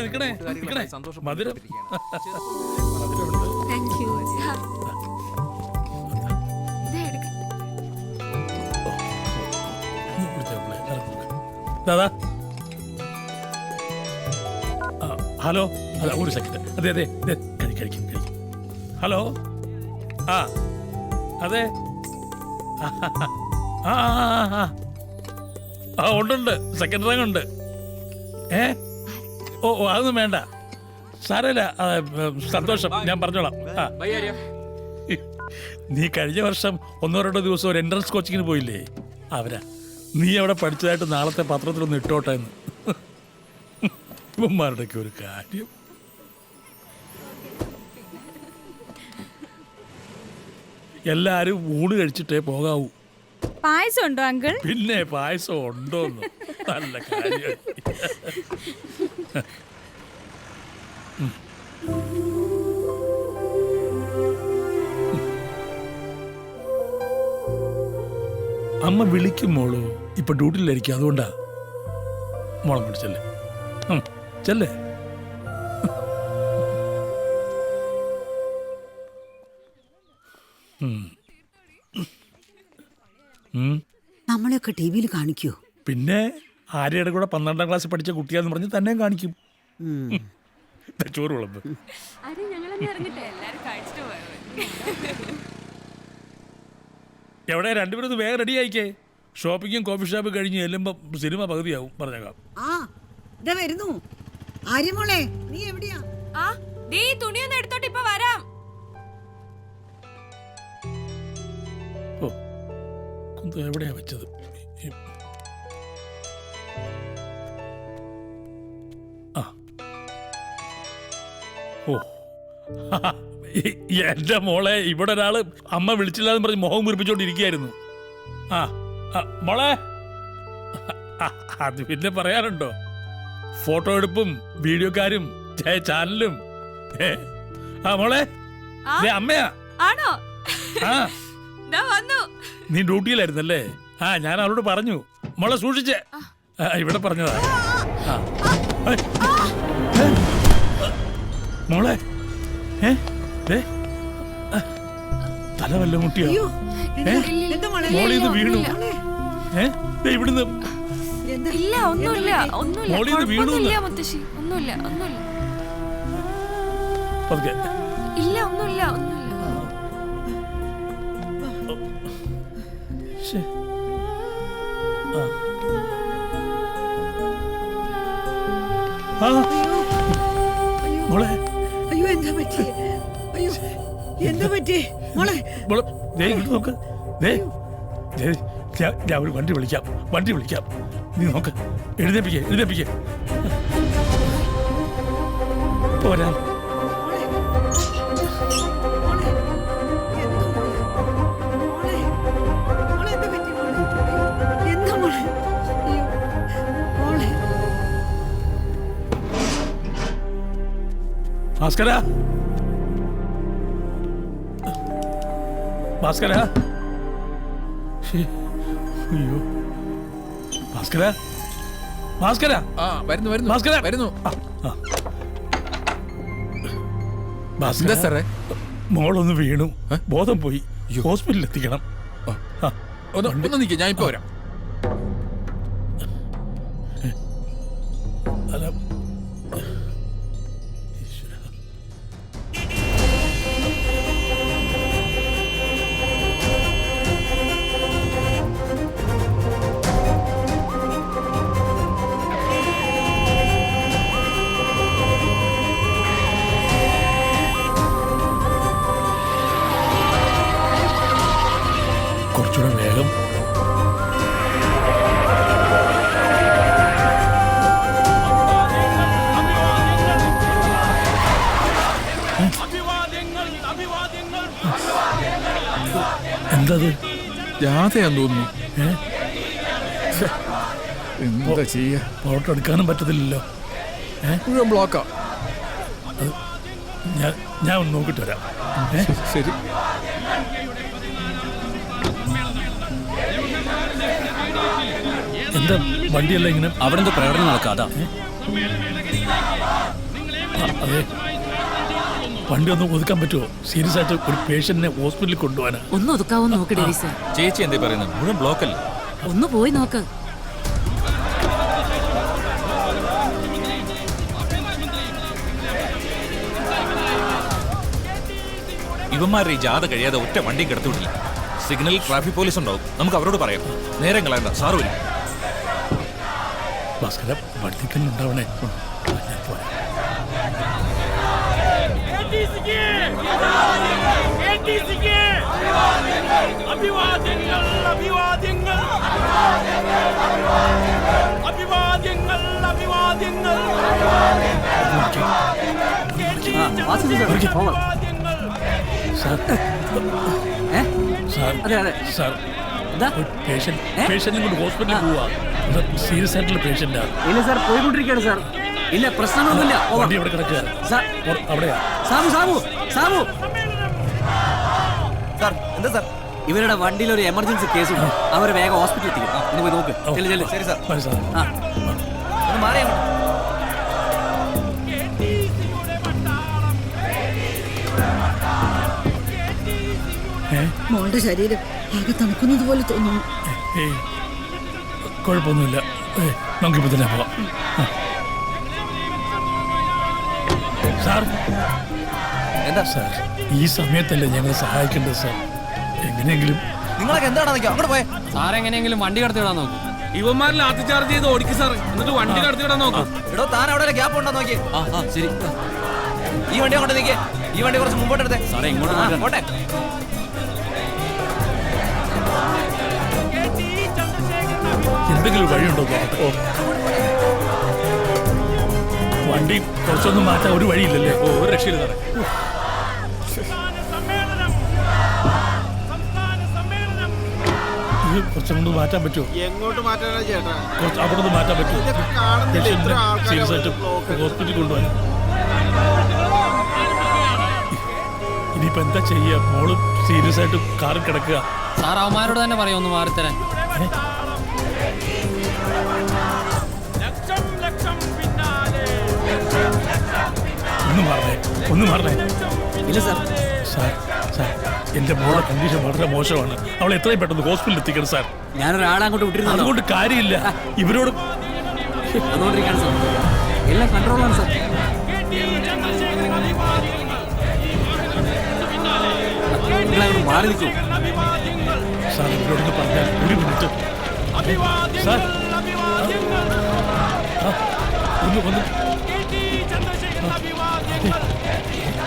നിക്കണേ. മധുരം. Thank you. ദാദാ, ഹലോ. അല്ല, ഒരു സെക്കൻഡ്. അതെ കഴിക്കും. ഹലോ. അതെ. ഉണ്ട്. സെക്കൻഡ് റാങ്ക് ഉണ്ട്. ഓ, അതൊന്നും വേണ്ട, സാരമില്ല. സന്തോഷം, ഞാൻ പറഞ്ഞോളാം. നീ കഴിഞ്ഞ വർഷം 1-2 ദിവസം ഒരു എൻട്രൻസ് കോച്ചിങ്ങിന് പോയില്ലേ? അവരാ. നീ അവിടെ പഠിച്ചതായിട്ട് നാളത്തെ പത്രത്തിലൊന്ന് ഇട്ടോട്ടെ എന്ന്. ഇവന്മാരുടെയൊക്കെ ഒരു കാര്യം. എല്ലാരും ഊണ് കഴിച്ചിട്ടേ പോകാവൂ. പായസം ഉണ്ടോ അങ്കിൾ? പിന്നെ പായസം ഉണ്ടോന്ന്. നല്ല കാര്യം. അമ്മ വിളിക്കും മോളൂ. ഇപ്പൊ ഡ്യൂട്ടിയിലായിരിക്കും, അതുകൊണ്ടാ. മോളെ പിടിച്ചല്ലേ, ചെല്ലേ. നമ്മളെയൊക്കെ ടി വിയിൽ കാണിക്കൂ. പിന്നെ ആര്യയുടെ കൂടെ 12ാം ക്ലാസ്സിൽ പഠിച്ച കുട്ടിയാന്ന് പറഞ്ഞ് തന്നെ കാണിക്കും. ചോറ് വിളമ്പ്. എവിടെ രണ്ടുപേരും വേഗം റെഡി ആയിക്കേ. ഷോപ്പിങ്ങും കോഫി ഷോപ്പ് കഴിഞ്ഞ് ചെല്ലുമ്പോ സിനിമ പകുതിയാവും. പറഞ്ഞേക്കാം. വരുന്നു ആര്യമോളെ, നീ എവിടെയാ? തുണിയൊന്നും എടുത്തോട്ട് ഇപ്പൊ വരാം. ഓ, എവിടെയാ വെച്ചത്? ഓ, എന്റെ മോളെ, ഇവിടെ ഒരാള് അമ്മ വിളിച്ചില്ലാന്ന് പറഞ്ഞ് മുഖം മുറിപ്പിച്ചോണ്ടിരിക്കുകയായിരുന്നു. മോളെ അത് പിന്നെ പറയാനുണ്ടോ? ഫോട്ടോ എടുപ്പും വീഡിയോക്കാരും ചാനലും. ആ മോളെ, ദേ അമ്മയാ. ആണോ? ആ ദാ വന്നു. നീ ഡ്യൂട്ടിയിലായിരുന്നല്ലേ? ആ ഞാൻ അവളോട് പറഞ്ഞു, മോളെ സൂക്ഷിച്ചേ. ഇവിടെ പറഞ്ഞതാ. മോളെ തല വല്ല മുട്ടിയോ? മോളിന്ന് വീണു. ഇവിടുന്ന് ഇല്ല, ഒന്നുമില്ല, ഒന്നുമില്ല, മോളിന്ന് വീണു. കുഴപ്പമൊന്നുമില്ല മുത്തശ്ശി, ഒന്നുമില്ല, ഒന്നുമില്ല. പതുക്കെ. ഇല്ല, ഒന്നുമില്ല, ഒന്നുമില്ല. മോളെ, അയ്യോ എന്താ പറ്റി? അയ്യോ എന്താ പറ്റി മോളെ? മോളെ ദേ ഇങ്ങോട്ട് നോക്ക്. ഞാൻ ഒരു വണ്ടി വിളിക്കാം. നീ നോക്ക്. എഴുന്നേപ്പിക്കേ. പോരാ. ഭാസ്കര, അയ്യോ ഭാസ്കര. വരുന്നു. സാറേ, മോളൊന്ന് വീണു, ബോധം പോയി, ഹോസ്പിറ്റലിൽ എത്തിക്കണം. ഒന്ന് നിൽക്കുക, ഞാൻ ഇപ്പൊ വരാം. കുറച്ചുകൂടെ വേഗം. എന്തത്? ജാഥയാന്ന് തോന്നുന്നു. എന്താ ചെയ്യാ? ഫോട്ടോ എടുക്കാനും പറ്റത്തില്ലല്ലോ. മുഴുവൻ ബ്ലോക്കാ. ഞാൻ ഒന്ന് നോക്കിട്ട് വരാം. ശരി. എന്താ വണ്ടിയല്ല ഇങ്ങനെ? അവിടെ എന്തോ പ്രകടനം നടക്കാം. അതാ. അതെ, വണ്ടി ഒന്ന് ഒതുക്കാൻ പറ്റുമോ? സീരിയസ് ആയിട്ട് ഒരു പേഷ്യന്റിനെ ഹോസ്പിറ്റലിൽ കൊണ്ടുപോകാനാ. ഒന്ന് ഒതുക്കാവോ നോക്ക് ഡേവിസ്. ചേച്ചി എന്തേ പറയുന്നത്? മുഴുവൻ ബ്ലോക്കല്ലേ? ഒന്ന് പോയി നോക്ക്. ഇവന്മാരുടെ ഈ ജാഥ കഴിയാതെ ഒറ്റ വണ്ടിയും കിടത്തുവിടില്ല. സിഗ്നൽ ട്രാഫിക് പോലീസ് ഉണ്ടാവും. നമുക്ക് അവരോട് പറയാം. നേരം കളയണ്ട, സാറ് വരും. ഭാസ്കര, വണ്ടിക്കല്ലുണ്ടാവണേ. പേഷ്യന്റിനെ കൊണ്ട് ഹോസ്പിറ്റലിൽ പോവാ. സീരിയസ് ആയിട്ടുള്ള പേഷ്യന്റാ. ഇല്ല സാർ, പോയിക്കൊണ്ടിരിക്കുകയാണ് സാർ. ഇല്ല, പ്രശ്നങ്ങളൊന്നുമില്ല. വണ്ടി അവിടെ കിടക്കുക. അവിടെയാ. സാബു സാർ, എന്താ സാർ? ഇവരുടെ വണ്ടിയിൽ ഒരു എമർജൻസി കേസ് ഉണ്ട്. അവരെ വേഗം ഹോസ്പിറ്റലിൽ എത്തിക്കും. ഒന്ന് പോയി നോക്ക്. ശരി സാർ. ഒന്ന് മാറി അങ്ങോട്ട്. മോളുടെ ശരീരം ആകെ തണുക്കുന്നത് പോലെ തോന്നുന്നു. കുഴപ്പമൊന്നുമില്ല, നമുക്കിപ്പോ തന്നെ പോവാം. സാർ, എന്താ സാർ, ഈ സമയത്തല്ലേ ഞങ്ങളെ സഹായിക്കേണ്ടത് സാർ? എങ്ങനെയെങ്കിലും നിങ്ങളൊക്കെ എന്താണ് അങ്ങോട്ട് പോയെ? സാർ എങ്ങനെയെങ്കിലും വണ്ടി കടത്തിവിടാൻ നോക്കും. ഇവന്മാരിൽ ആദ്യ ചാർജ് ചെയ്ത് ഓടിക്കും സാർ, എന്നിട്ട് വണ്ടി കടത്തിവിടാൻ നോക്കും. എടോ, താൻ അവിടെ ഗ്യാപ്പ് ഉണ്ടോ നോക്കി. ശരി, ഈ വണ്ടി അങ്ങോട്ട് നിൽക്കേ. ഈ വണ്ടി കുറച്ച് മുമ്പോട്ട് എടുത്തേ. സാറേ, ഇങ്ങോട്ട് പോട്ടെ. എന്തെങ്കിലും വഴിയുണ്ടോ? വണ്ടി കുറച്ചൊന്നും മാറ്റാൻ ഒരു വഴിയില്ലല്ലേ? ഒരു രക്ഷയില്ല സാറേ. ഈ ഇത് കുറച്ചും കൊണ്ട് മാറ്റാൻ പറ്റുമോ? എങ്ങോട്ട് മാറ്റാനാ ചേട്ടാ? കുറച്ച് അവിടെ നിന്ന് മാറ്റാൻ പറ്റുമോ? കാണുന്നില്ല ഇത്ര സീരിയസ് ആയിട്ട് ആൾക്കാർ. ഹോസ്പിറ്റലിൽ കൊണ്ടുപോകാൻ. ഇനിയിപ്പോ എന്താ ചെയ്യാ? മോള് സീരിയസ് ആയിട്ട് കാറിൽ കിടക്കുക. സാർ അവന്മാരോട് തന്നെ പറയാം ഒന്ന് മാറിത്തരാൻ. ഒന്ന് മാറണേ. ഇല്ല സാർ. സാർ എന്റെ മോളെ കണ്ടീഷൻ വളരെ മോശമാണ്. അവളെ എത്രയും പെട്ടെന്ന് ഹോസ്പിറ്റലിൽ എത്തിക്കണം സാർ. ഞാനൊരാളെ അങ്ങോട്ട് വിട്ടിരുന്നു. അതുകൊണ്ട് കാര്യമില്ല. ഇവരോട് അതുകൊണ്ടിരിക്കാണ് സാർ. എല്ലാം കൺട്രോളാണ് സാർ. നിങ്ങളങ്ങോട്ട് മാറി നിൽക്കൂ സാർ. ഇവരോടൊന്ന് പറഞ്ഞാൽ ഒരു മിനിറ്റ് സാർ. ഒന്ന്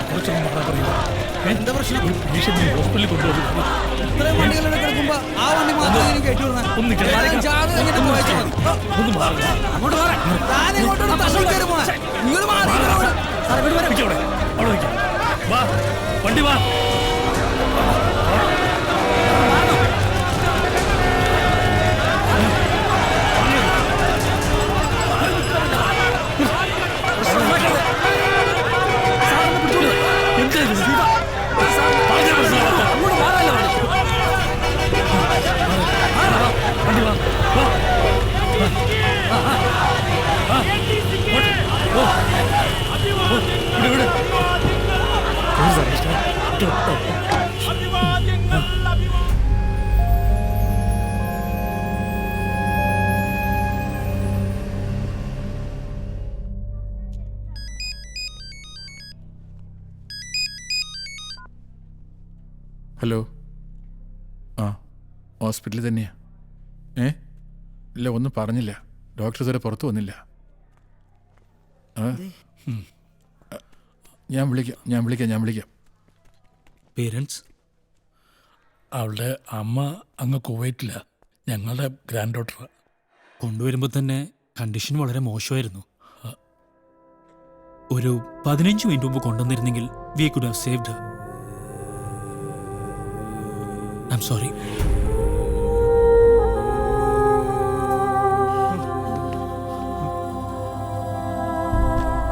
കുറച്ചൊന്നും മാറാൻ പറയുക. എന്താ പ്രശ്നം? ഭീഷണി ഹോസ്പിറ്റലിൽ കൊണ്ടുപോകും. ഒന്ന് വാ വണ്ടി വാ. ഹലോ. ആ ഹോസ്പിറ്റലിൽ തന്നെയാ. ഇല്ല ഒന്നും പറഞ്ഞില്ല. ഡോക്ടർ ഇതുവരെ പുറത്തു വന്നില്ല. ഞാൻ വിളിക്കാം. പേരൻസ്? അവളുടെ അമ്മ അങ്ങ് കുവൈറ്റില്ല. ഞങ്ങളുടെ ഗ്രാൻഡ് ഡോട്ടർ. കൊണ്ടുവരുമ്പോൾ തന്നെ കണ്ടീഷൻ വളരെ മോശമായിരുന്നു. ഒരു 15 മിനിറ്റ് മുമ്പ് കൊണ്ടുവന്നിരുന്നെങ്കിൽ we could have saved her. I am sorry.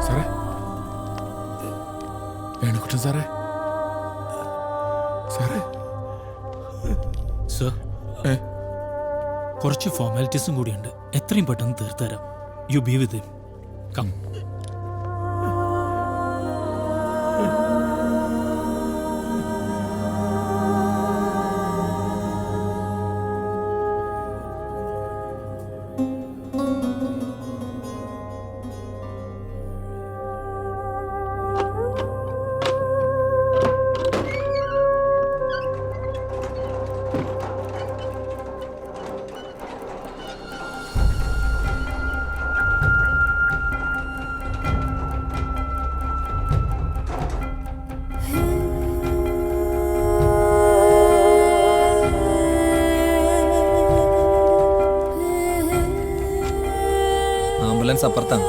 സാറേ, വേണുക്കുട്ടൻ സാറേ. സാറേ സർ, കുറച്ച് ഫോർമാലിറ്റീസും കൂടിയുണ്ട്. എത്രയും പെട്ടെന്ന് തീർത്തരാം. You be with him. Come. Ambulance അപ്പുറത്താണ്.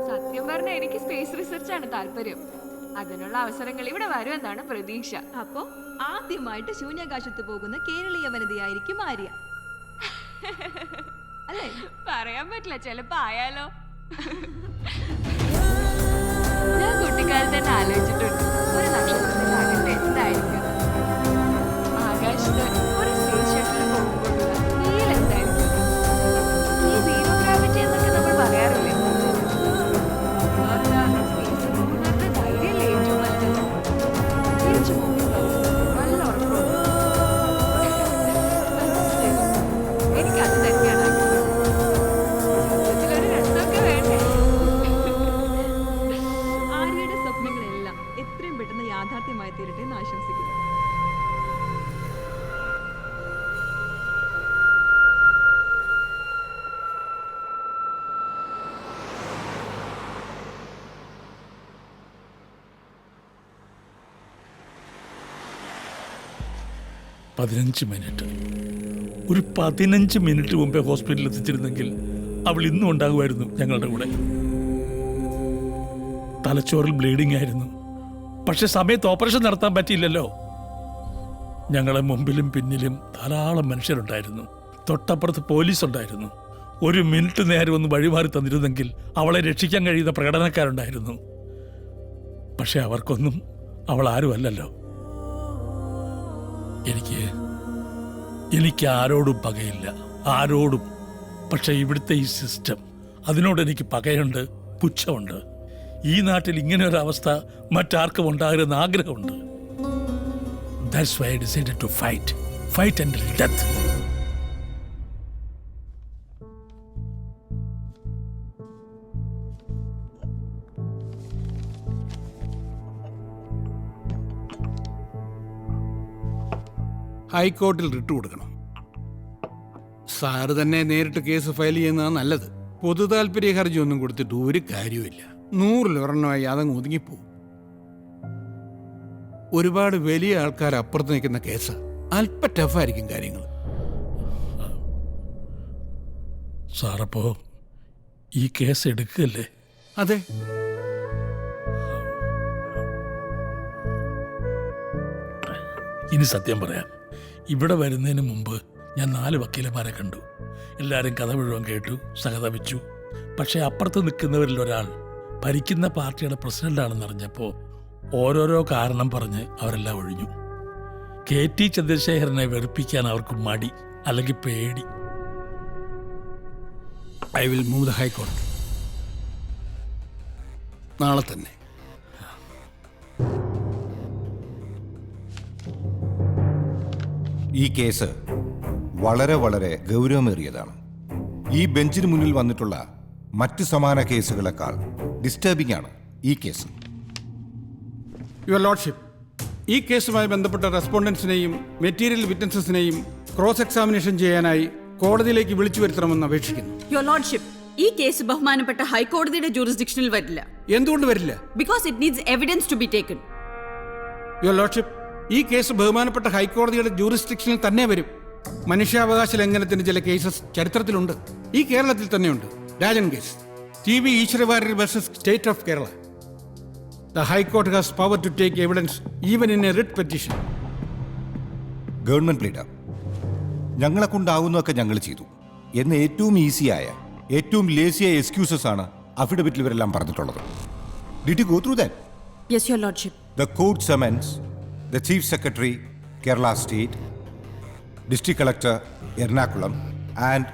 സത്യം പറഞ്ഞാൽ എനിക്ക് സ്പേസ് റിസർച്ച് ആണ് താല്പര്യം. അതിനുള്ള അവസരങ്ങൾ ഇവിടെ വരുമെന്നാണ് പ്രതീക്ഷ. അപ്പോ ആദ്യമായിട്ട് ശൂന്യാകാശത്ത് പോകുന്ന കേരളീയ വനിതയായിരിക്കും ആര്യ. അല്ലേ? പറയാൻ പറ്റില്ല, ചിലപ്പോ ആയാലോ. ഞാൻ കുട്ടിക്കാലത്ത് തന്നെ ആലോചിച്ചിട്ടുണ്ട്, ഒരു നക്ഷത്രത്തിന്റെ അകത്ത് എന്തായിരിക്കും. ആകാശത്ത് ഒരു സ്പേസ് ഷട്ടിൽ പോകുമ്പോഴുള്ള ഫീൽ എന്തായിരിക്കും. ഈ സീറോ ഗ്രാവിറ്റി എന്നൊക്കെ നമ്മൾ പറയാറില്ലേ. ധൈര്യല്ലേ ഏറ്റവും നല്ലത്. തിരിച്ചു പോകുമ്പോൾ നല്ല ഉറപ്പുണ്ട്. എനിക്കത് തന്നെയാണ്. ജീവിതത്തിലൊരു രസമൊക്കെ വേണ്ടേ. ആര്യയുടെ സ്വപ്നങ്ങളെല്ലാം എത്രയും പെട്ടെന്ന് യാഥാർത്ഥ്യമായി തീരട്ടെ എന്ന് ആശംസിക്കുന്നു. 15 മിനിറ്റ്. ഒരു 15 മിനിറ്റ് മുമ്പേ ഹോസ്പിറ്റലിൽ എത്തിച്ചിരുന്നെങ്കിൽ അവൾ ഇന്നും ഉണ്ടാകുമായിരുന്നു ഞങ്ങളുടെ കൂടെ. തലച്ചോറിൽ ബ്ലീഡിംഗ് ആയിരുന്നു. പക്ഷെ സമയത്ത് ഓപ്പറേഷൻ നടത്താൻ പറ്റിയില്ലല്ലോ. ഞങ്ങളെ മുമ്പിലും പിന്നിലും ധാരാളം മനുഷ്യരുണ്ടായിരുന്നു. തൊട്ടപ്പുറത്ത് പോലീസ് ഉണ്ടായിരുന്നു. ഒരു മിനിറ്റ് നേരം ഒന്ന് വഴിമാറി തന്നിരുന്നെങ്കിൽ അവളെ രക്ഷിക്കാൻ കഴിയുന്ന പ്രകടനക്കാരുണ്ടായിരുന്നു. പക്ഷെ അവർക്കൊന്നും അവൾ ആരും അല്ലല്ലോ. എനിക്ക് ആരോടും പകയില്ല, ആരോടും. പക്ഷെ ഇവിടുത്തെ ഈ സിസ്റ്റം, അതിനോട് എനിക്ക് പകയുണ്ട്, പുച്ഛമുണ്ട്. ഈ നാട്ടിൽ ഇങ്ങനെ ഒരു അവസ്ഥ മറ്റാർക്കും ഉണ്ടാകരുതെന്ന് ആഗ്രഹമുണ്ട്. That's why I decided to fight until death. ഹൈക്കോർട്ടിൽ റിട്ട് കൊടുക്കണം. സാറ് തന്നെ നേരിട്ട് കേസ് ഫയൽ ചെയ്യുന്നതാണ് നല്ലത്. പൊതു താല്പര്യ ഹർജി ഒന്നും കൊടുത്തിട്ട് ഒരു കാര്യമില്ല. 100 അതങ്ങ് ഒതുങ്ങിപ്പോവും. ഒരുപാട് വലിയ ആൾക്കാർ അപ്പുറത്ത് നിൽക്കുന്ന കേസ്, അല്പ ടഫായിരിക്കും കാര്യങ്ങൾ. സാറപ്പോ ഈ കേസ് എടുക്കല്ലേ? അതെ. ഇനി സത്യം പറയാം, ഇവിടെ വരുന്നതിന് മുമ്പ് ഞാൻ 4 വക്കീലന്മാരെ കണ്ടു. എല്ലാവരും കഥ മുഴുവൻ കേട്ടു, സഹതപിച്ചു. പക്ഷെ അപ്പുറത്ത് നിൽക്കുന്നവരിൽ ഒരാൾ ഭരിക്കുന്ന പാർട്ടിയുടെ പ്രസിഡന്റാണെന്നറിഞ്ഞപ്പോൾ ഓരോരോ കാരണം പറഞ്ഞ് അവരെല്ലാം ഒഴിഞ്ഞു. KT ചന്ദ്രശേഖരനെ വെറുപ്പിക്കാൻ അവർക്ക് മടി, അല്ലെങ്കിൽ പേടി. I will move the high court നാളെ തന്നെ. ഈ കേസ് വളരെ വളരെ ഗൗരവമേറിയതാണ്. ഈ ബെഞ്ചിന് മുന്നിൽ വന്നിട്ടുള്ള മറ്റ് സമാന കേസുകളെക്കാൾ ഡിസ്റ്റർബിംഗ് ആണ് ഈ കേസ്. യുവർ ലോർഡ്ഷിപ്പ്, ഈ കേസുമായി ബന്ധപ്പെട്ട റെസ്പോണ്ടൻസിനെയും മെറ്റീരിയൽ വിറ്റ്നസസിനെയും ക്രോസ് എക്സാമിനേഷൻ ചെയ്യാനായി കോടതിയിലേക്ക് വിളിച്ചു വരുത്തണമെന്ന് അപേക്ഷിക്കുന്നു. യുവർ ലോർഡ്ഷിപ്പ്, ഈ കേസ് ബഹുമാനപ്പെട്ട ഹൈക്കോടതിയുടെ ജൂറിസ്ഡിക്ഷനിൽ വരില്ല. എന്തുകൊണ്ട് വരില്ല? Because it needs evidence to be taken. Your lordship, ഈ കേസ് ബഹുമാനപ്പെട്ട ഹൈക്കോടതിയുടെ ജൂറിസ്ഡിക്ഷനിൽ തന്നെ വരും. മനുഷ്യാവകാശ ലംഘനത്തിന് ചില കേസസ് ചരിത്രത്തിലുണ്ട്. ഈ കേരളത്തിൽ തന്നെയുണ്ട്. Rajan case, TB Eswara Warrier versus state of Kerala. The High Court has power to take evidence even in a writ petition. Government leader, ഞങ്ങളെ കൊണ്ടാവുന്നതൊക്കെ ഞങ്ങൾ ചെയ്തു എന്ന് ഏറ്റവും ഈസിയായ, ഏറ്റവും ലേസിയായ എക്സ്ക്യൂസസ് ആണ് അഫിഡവിറ്റിൽ ഇവരെല്ലാം പറഞ്ഞിട്ടുള്ളത്. Did you go through that? Yes, your lordship. The court summons the Chief Secretary, Kerala State, District Collector, Ernakulam, and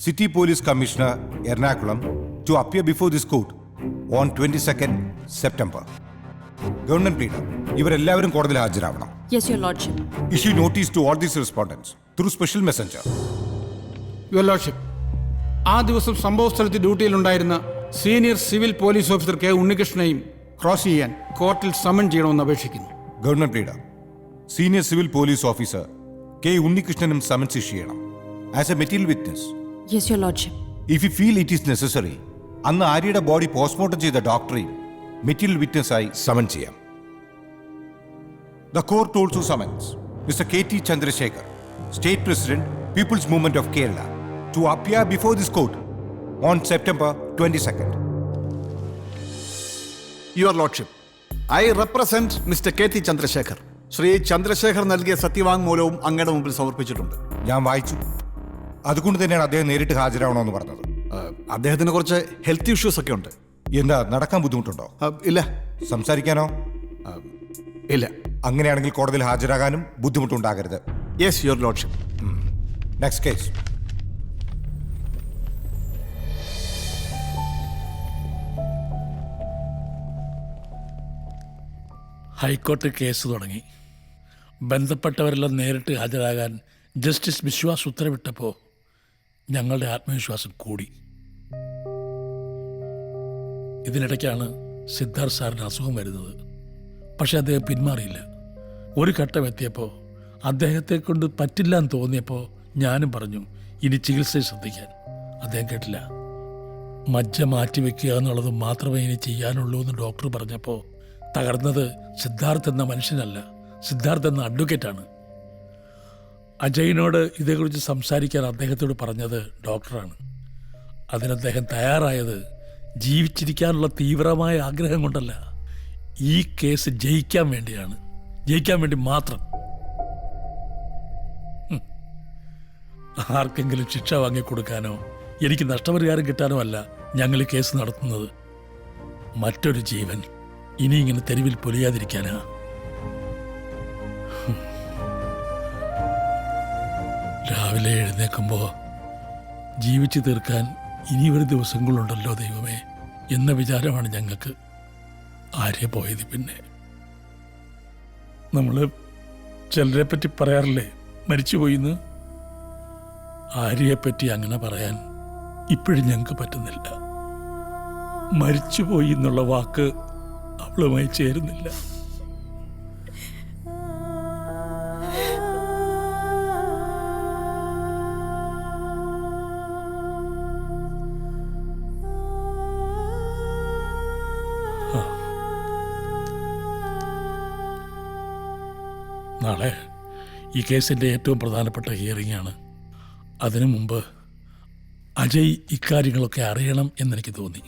City Police Commissioner, Ernakulam, to appear before this court on 22nd September. Government leader, ഇവരെല്ലാവരും കോടതിയിൽ ഹാജരാവണം. Yes, your lordship. Issue notice to all these respondents through special messenger. Your lordship, ആ ദിവസം സംഭവ സ്ഥലത്ത് ഡ്യൂട്ടിയിലുണ്ടായിരുന്ന senior civil police officer K. ഉണ്ണികൃഷ്ണനെയും cross ചെയ്യാൻ കോർട്ടിൽ സമൺ ചെയ്യണമെന്ന് അപേക്ഷിക്കുന്നു. Government leader, senior civil police officer K. ഉണ്ണികൃഷ്ണനും സമൻസ് ഇഷ്യൂ ചെയ്യണം as a material witness. Yes, your lordship. If you feel it is necessary, അന്ന് ആര്യയുടെ ബോഡി പോസ്റ്റ്മോർട്ടം ചെയ്ത ഡോക്ടറെയും മെറ്റീരിയൽ വിറ്റ്നസ്സായി സമൻ ചെയ്യാം. The court also summons mister KT Chandrasekhar, state president, people's movement of Kerala, to appear before this court on September 22nd. Your lordship, I represent mister KT Chandrasekhar. Shri Chandrasekhar നൽകിയ സത്യവാങ്മൂലവും അങ്ങയുടെ മുമ്പിൽ സമർപ്പിച്ചിട്ടുണ്ട്. ഞാൻ വായിച്ചു. അതുകൊണ്ട് തന്നെയാണ് അദ്ദേഹം നേരിട്ട് ഹാജരാവണമെന്ന് പറഞ്ഞത്. അദ്ദേഹത്തിന് കുറച്ച് ഹെൽത്ത് ഇഷ്യൂസ് ഒക്കെ ഉണ്ട്. എന്താ, നടക്കാൻ ബുദ്ധിമുട്ടുണ്ടോ? ഇല്ല. സംസാരിക്കാനോ? ഇല്ല. അങ്ങനെയാണെങ്കിൽ കോടതിയിൽ ഹാജരാകാനും ബുദ്ധിമുട്ടുണ്ടാകരുത്. Yes, your lordship. Next case. High court case തുടങ്ങി. ബന്ധപ്പെട്ടവരെല്ലാം നേരിട്ട് ഹാജരാകാൻ ജസ്റ്റിസ് വിശ്വാസ് ഉത്തരവിട്ടപ്പോൾ ഞങ്ങളുടെ ആത്മവിശ്വാസം കൂടി. ഇതിനിടയ്ക്കാണ് സിദ്ധാർത്ഥ് സാറിന് അസുഖം വരുന്നത്. പക്ഷെ അദ്ദേഹം പിന്മാറിയില്ല. ഒരു ഘട്ടം എത്തിയപ്പോൾ അദ്ദേഹത്തെ കൊണ്ട് പറ്റില്ല എന്ന് തോന്നിയപ്പോൾ ഞാനും പറഞ്ഞു ഇനി ചികിത്സയെ ശ്രദ്ധിക്കാൻ. അദ്ദേഹം കേട്ടില്ല. മജ്ജ മാറ്റിവെക്കുക എന്നുള്ളത് മാത്രമേ ഇനി ചെയ്യാനുള്ളൂ എന്ന് ഡോക്ടർ പറഞ്ഞപ്പോൾ തകർന്നത് സിദ്ധാർത്ഥ് എന്ന മനുഷ്യനല്ല, സിദ്ധാർത്ഥ് എന്ന അഡ്വക്കേറ്റാണ്. അജയിനോട് ഇതേക്കുറിച്ച് സംസാരിക്കാൻ അദ്ദേഹത്തോട് പറഞ്ഞത് ഡോക്ടറാണ്. അതിന് അദ്ദേഹം തയ്യാറായത് ജീവിച്ചിരിക്കാനുള്ള തീവ്രമായ ആഗ്രഹം കൊണ്ടല്ല, ഈ കേസ് ജയിക്കാൻ വേണ്ടിയാണ്. ജയിക്കാൻ വേണ്ടി മാത്രം. ആർക്കെങ്കിലും ശിക്ഷ വാങ്ങിക്കൊടുക്കാനോ എനിക്ക് നഷ്ടപരിഹാരം കിട്ടാനോ അല്ല ഞങ്ങൾ ഈ കേസ് നടത്തുന്നത്. മറ്റൊരു ജീവൻ ഇനി ഇങ്ങനെ തെരുവിൽ പൊലിയാതിരിക്കാനാ. രാവിലെ എഴുന്നേൽക്കുമ്പോൾ ജീവിച്ചു തീർക്കാൻ ഇനി ഒരു ദിവസങ്ങളുണ്ടല്ലോ ദൈവമേ എന്ന വിചാരമാണ് ഞങ്ങൾക്ക്. ആര്യ പോയത് പിന്നെ നമ്മൾ ചിലരെ പറ്റി പറയാറില്ലേ മരിച്ചുപോയിന്ന്. ആര്യയെപ്പറ്റി അങ്ങനെ പറയാൻ ഇപ്പോഴും ഞങ്ങൾക്ക് പറ്റുന്നില്ല. മരിച്ചുപോയി എന്നുള്ള വാക്ക് അവളുമായി ചേരുന്നില്ല. നാളെ ഈ കേസിൻ്റെ ഏറ്റവും പ്രധാനപ്പെട്ട ഹിയറിംഗ് ആണ്. അതിനു മുമ്പ് അജയ് ഇക്കാര്യങ്ങളൊക്കെ അറിയണം എന്നെനിക്ക് തോന്നി.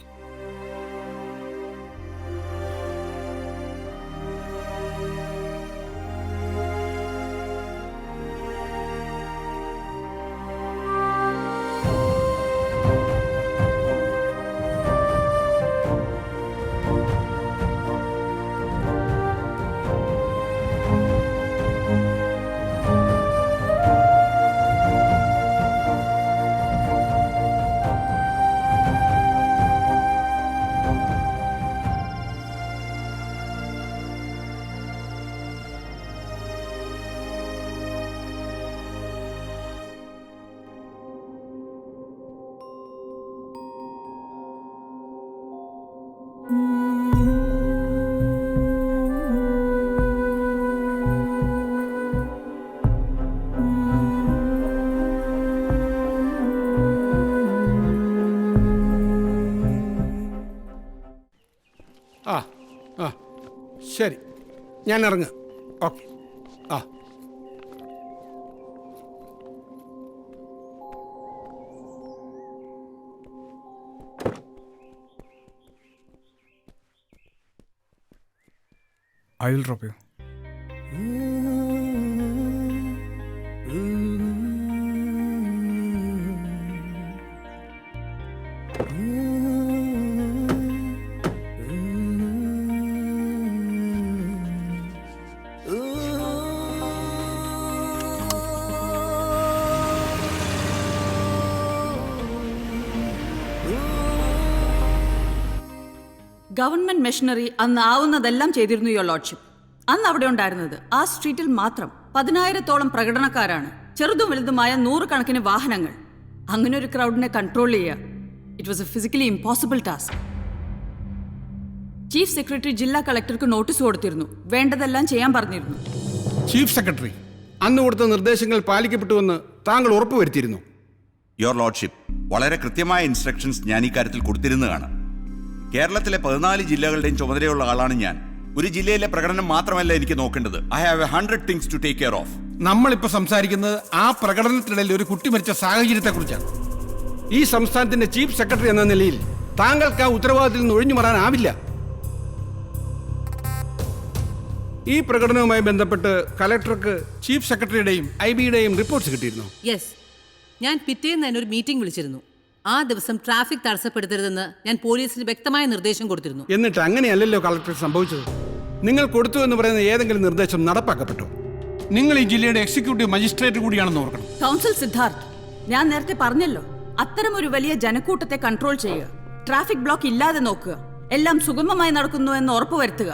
ശരി, ഞാൻ ഇറങ്ങുക. Okay. I will drop you. Government machinery അന്ന് ആവുന്നതെല്ലാം ചെയ്തിരുന്നു യുവർ ലോർഡ്ഷിപ്പ്. അന്ന് അവിടെ ഉണ്ടായിരുന്നത് ആ സ്ട്രീറ്റിൽ മാത്രം 10,000-ഓളം പ്രകടനക്കാരാണ്. ചെറുതും വലുതുമായ 100 കണക്കിന് വാഹനങ്ങൾ. അങ്ങനെ ഒരു ക്രൗഡിനെ കൺട്രോൾ ചെയ്യുക it was A physically impossible task. Chief secretary ജില്ലാ കളക്ടർക്ക് നോട്ടീസ് കൊടുത്തിരുന്നു. വേണ്ടതെല്ലാം ചെയ്യാൻ പറഞ്ഞിരുന്നു. ചീഫ് സെക്രട്ടറി അന്ന് കൊടുത്ത നിർദ്ദേശങ്ങൾ പാലിക്കപ്പെട്ടുവെന്ന് താങ്കൾ ഉറപ്പുവരുത്തിയിരുന്നു. യുവർ ലോർഡ്ഷിപ്പ്, വളരെ കൃത്യമായ ഇൻസ്ട്രക്ഷൻസ് ഞാൻ ഈ കാര്യത്തിൽ കൊടുത്തിരുന്നതാണ്. കേരളത്തിലെ 14 ജില്ലകളുടെയും ചുമതലയുള്ള ആളാണ് ഞാൻ. ഒരു ജില്ലയിലെ പ്രകടനം മാത്രമല്ല എനിക്ക് നോക്കേണ്ടത്. I have 100 things to take care of. നമ്മളിപ്പോൾ സംസാരിക്കുന്നത് ആ പ്രകടനത്തിനിടയിൽ ഒരു കുട്ടി മരിച്ച സാഹചര്യത്തെക്കുറിച്ചാണ്. ഈ സംസ്ഥാനത്തിന്റെ ചീഫ് സെക്രട്ടറി എന്ന നിലയിൽ താങ്കൾക്ക് ആ ഉത്തരവാദിത്തത്തിൽ നിന്ന് ഒഴിഞ്ഞു മാറാനാവില്ല. ഈ പ്രകടനവുമായി ബന്ധപ്പെട്ട് കലക്ടർക്ക് ചീഫ് സെക്രട്ടറിയുടെയും IBയുടെയും റിപ്പോർട്ട്സ് കിട്ടിയിരുന്നു. യെസ്, ഞാൻ പിറ്റേന്ന് തന്നെ ഒരു മീറ്റിംഗ് വിളിച്ചിരുന്നു. ആ ദിവസം ട്രാഫിക് തടസ്സപ്പെടുത്തരുതെന്ന് ഞാൻ പോലീസിന് വ്യക്തമായ നിർദ്ദേശം കൊടുത്തിരുന്നു. എന്നിട്ട് അങ്ങനെയല്ലല്ലോ കളക്ടർ സംഭവിച്ചത്. നിങ്ങൾ കൊടുത്തു എന്ന് പറയുന്ന ഏതെങ്കിലും നിർദ്ദേശം നടപ്പാക്കപ്പെട്ടോ? നിങ്ങൾ ഈ ജില്ലയുടെ എക്സിക്യൂട്ടീവ് മജിസ്ട്രേറ്റ് കൂടിയാണെന്ന് ഓർക്കണം. കൗൺസിൽ സിദ്ധാർത്ഥ്, ഞാൻ നേരത്തെ പറഞ്ഞല്ലോ, അത്തരം ഒരു വലിയ ജനക്കൂട്ടത്തെ കൺട്രോൾ ചെയ്യുക, ട്രാഫിക് ബ്ലോക്ക് ഇല്ലാതെ നോക്കുക, എല്ലാം സുഗമമായി നടക്കുന്നു എന്ന് ഉറപ്പുവരുത്തുക.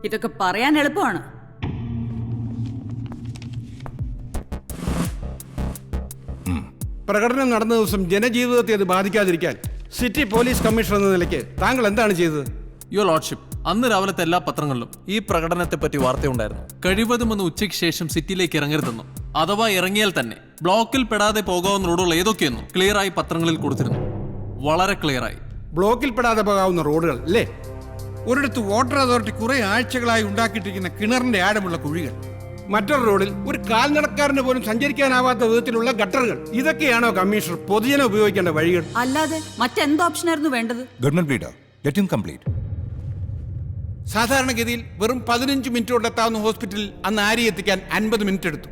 ഇതൊക്കെ പറയാൻ എളുപ്പമാണ്. പ്രകടനം നടന്ന ദിവസം ജനജീവിതത്തെ അത് ബാധിക്കാതിരിക്കാൻ സിറ്റി പോലീസ് കമ്മീഷണർ എന്ന നിലയ്ക്ക് താങ്കൾ എന്താണ് ചെയ്തത്? യുവർ ലോർഡ്ഷിപ്പ്, അന്ന് രാവിലത്തെ എല്ലാ പത്രങ്ങളിലും ഈ പ്രകടനത്തെ പറ്റി വാർത്തയുണ്ടായിരുന്നു. കഴിവതും ഒന്ന് ഉച്ചയ്ക്ക് ശേഷം സിറ്റിയിലേക്ക് ഇറങ്ങരുതെന്നും, അഥവാ ഇറങ്ങിയാൽ തന്നെ ബ്ലോക്കിൽ പെടാതെ പോകാവുന്ന റോഡുകൾ ഏതൊക്കെയെന്നും ക്ലിയറായി പത്രങ്ങളിൽ കൊടുത്തിരുന്നു. വളരെ ക്ലിയറായി. ബ്ലോക്കിൽ പെടാതെ പോകാവുന്ന റോഡുകൾ അല്ലേ? ഒരിടത്ത് വാട്ടർ അതോറിറ്റി കുറെ ആഴ്ചകളായി ഉണ്ടാക്കിയിട്ടിരിക്കുന്ന കിണറിന്റെ ആഴമുള്ള കുഴികൾ, മറ്റൊരു റോഡിൽ ഒരു കാൽനടക്കാരന് പോലും സഞ്ചരിക്കാനാവാത്ത വിധത്തിലുള്ള ഗട്ടറുകൾ. ഇതൊക്കെയാണോ കമ്മീഷണർ പൊതുജനം ഉപയോഗിക്കേണ്ട വഴികൾ? അല്ലാതെ മറ്റെന്ത് ഓപ്ഷനായിരുന്നു വേണ്ടത്? Government leader, let him complete. സാധാരണഗതിയിൽ വെറും 15 മിനിറ്റ് കൊണ്ടെത്താവുന്ന ഹോസ്പിറ്റലിൽ അന്ന് ആര്യ എത്തിക്കാൻ 50 മിനിറ്റ് എടുത്തു.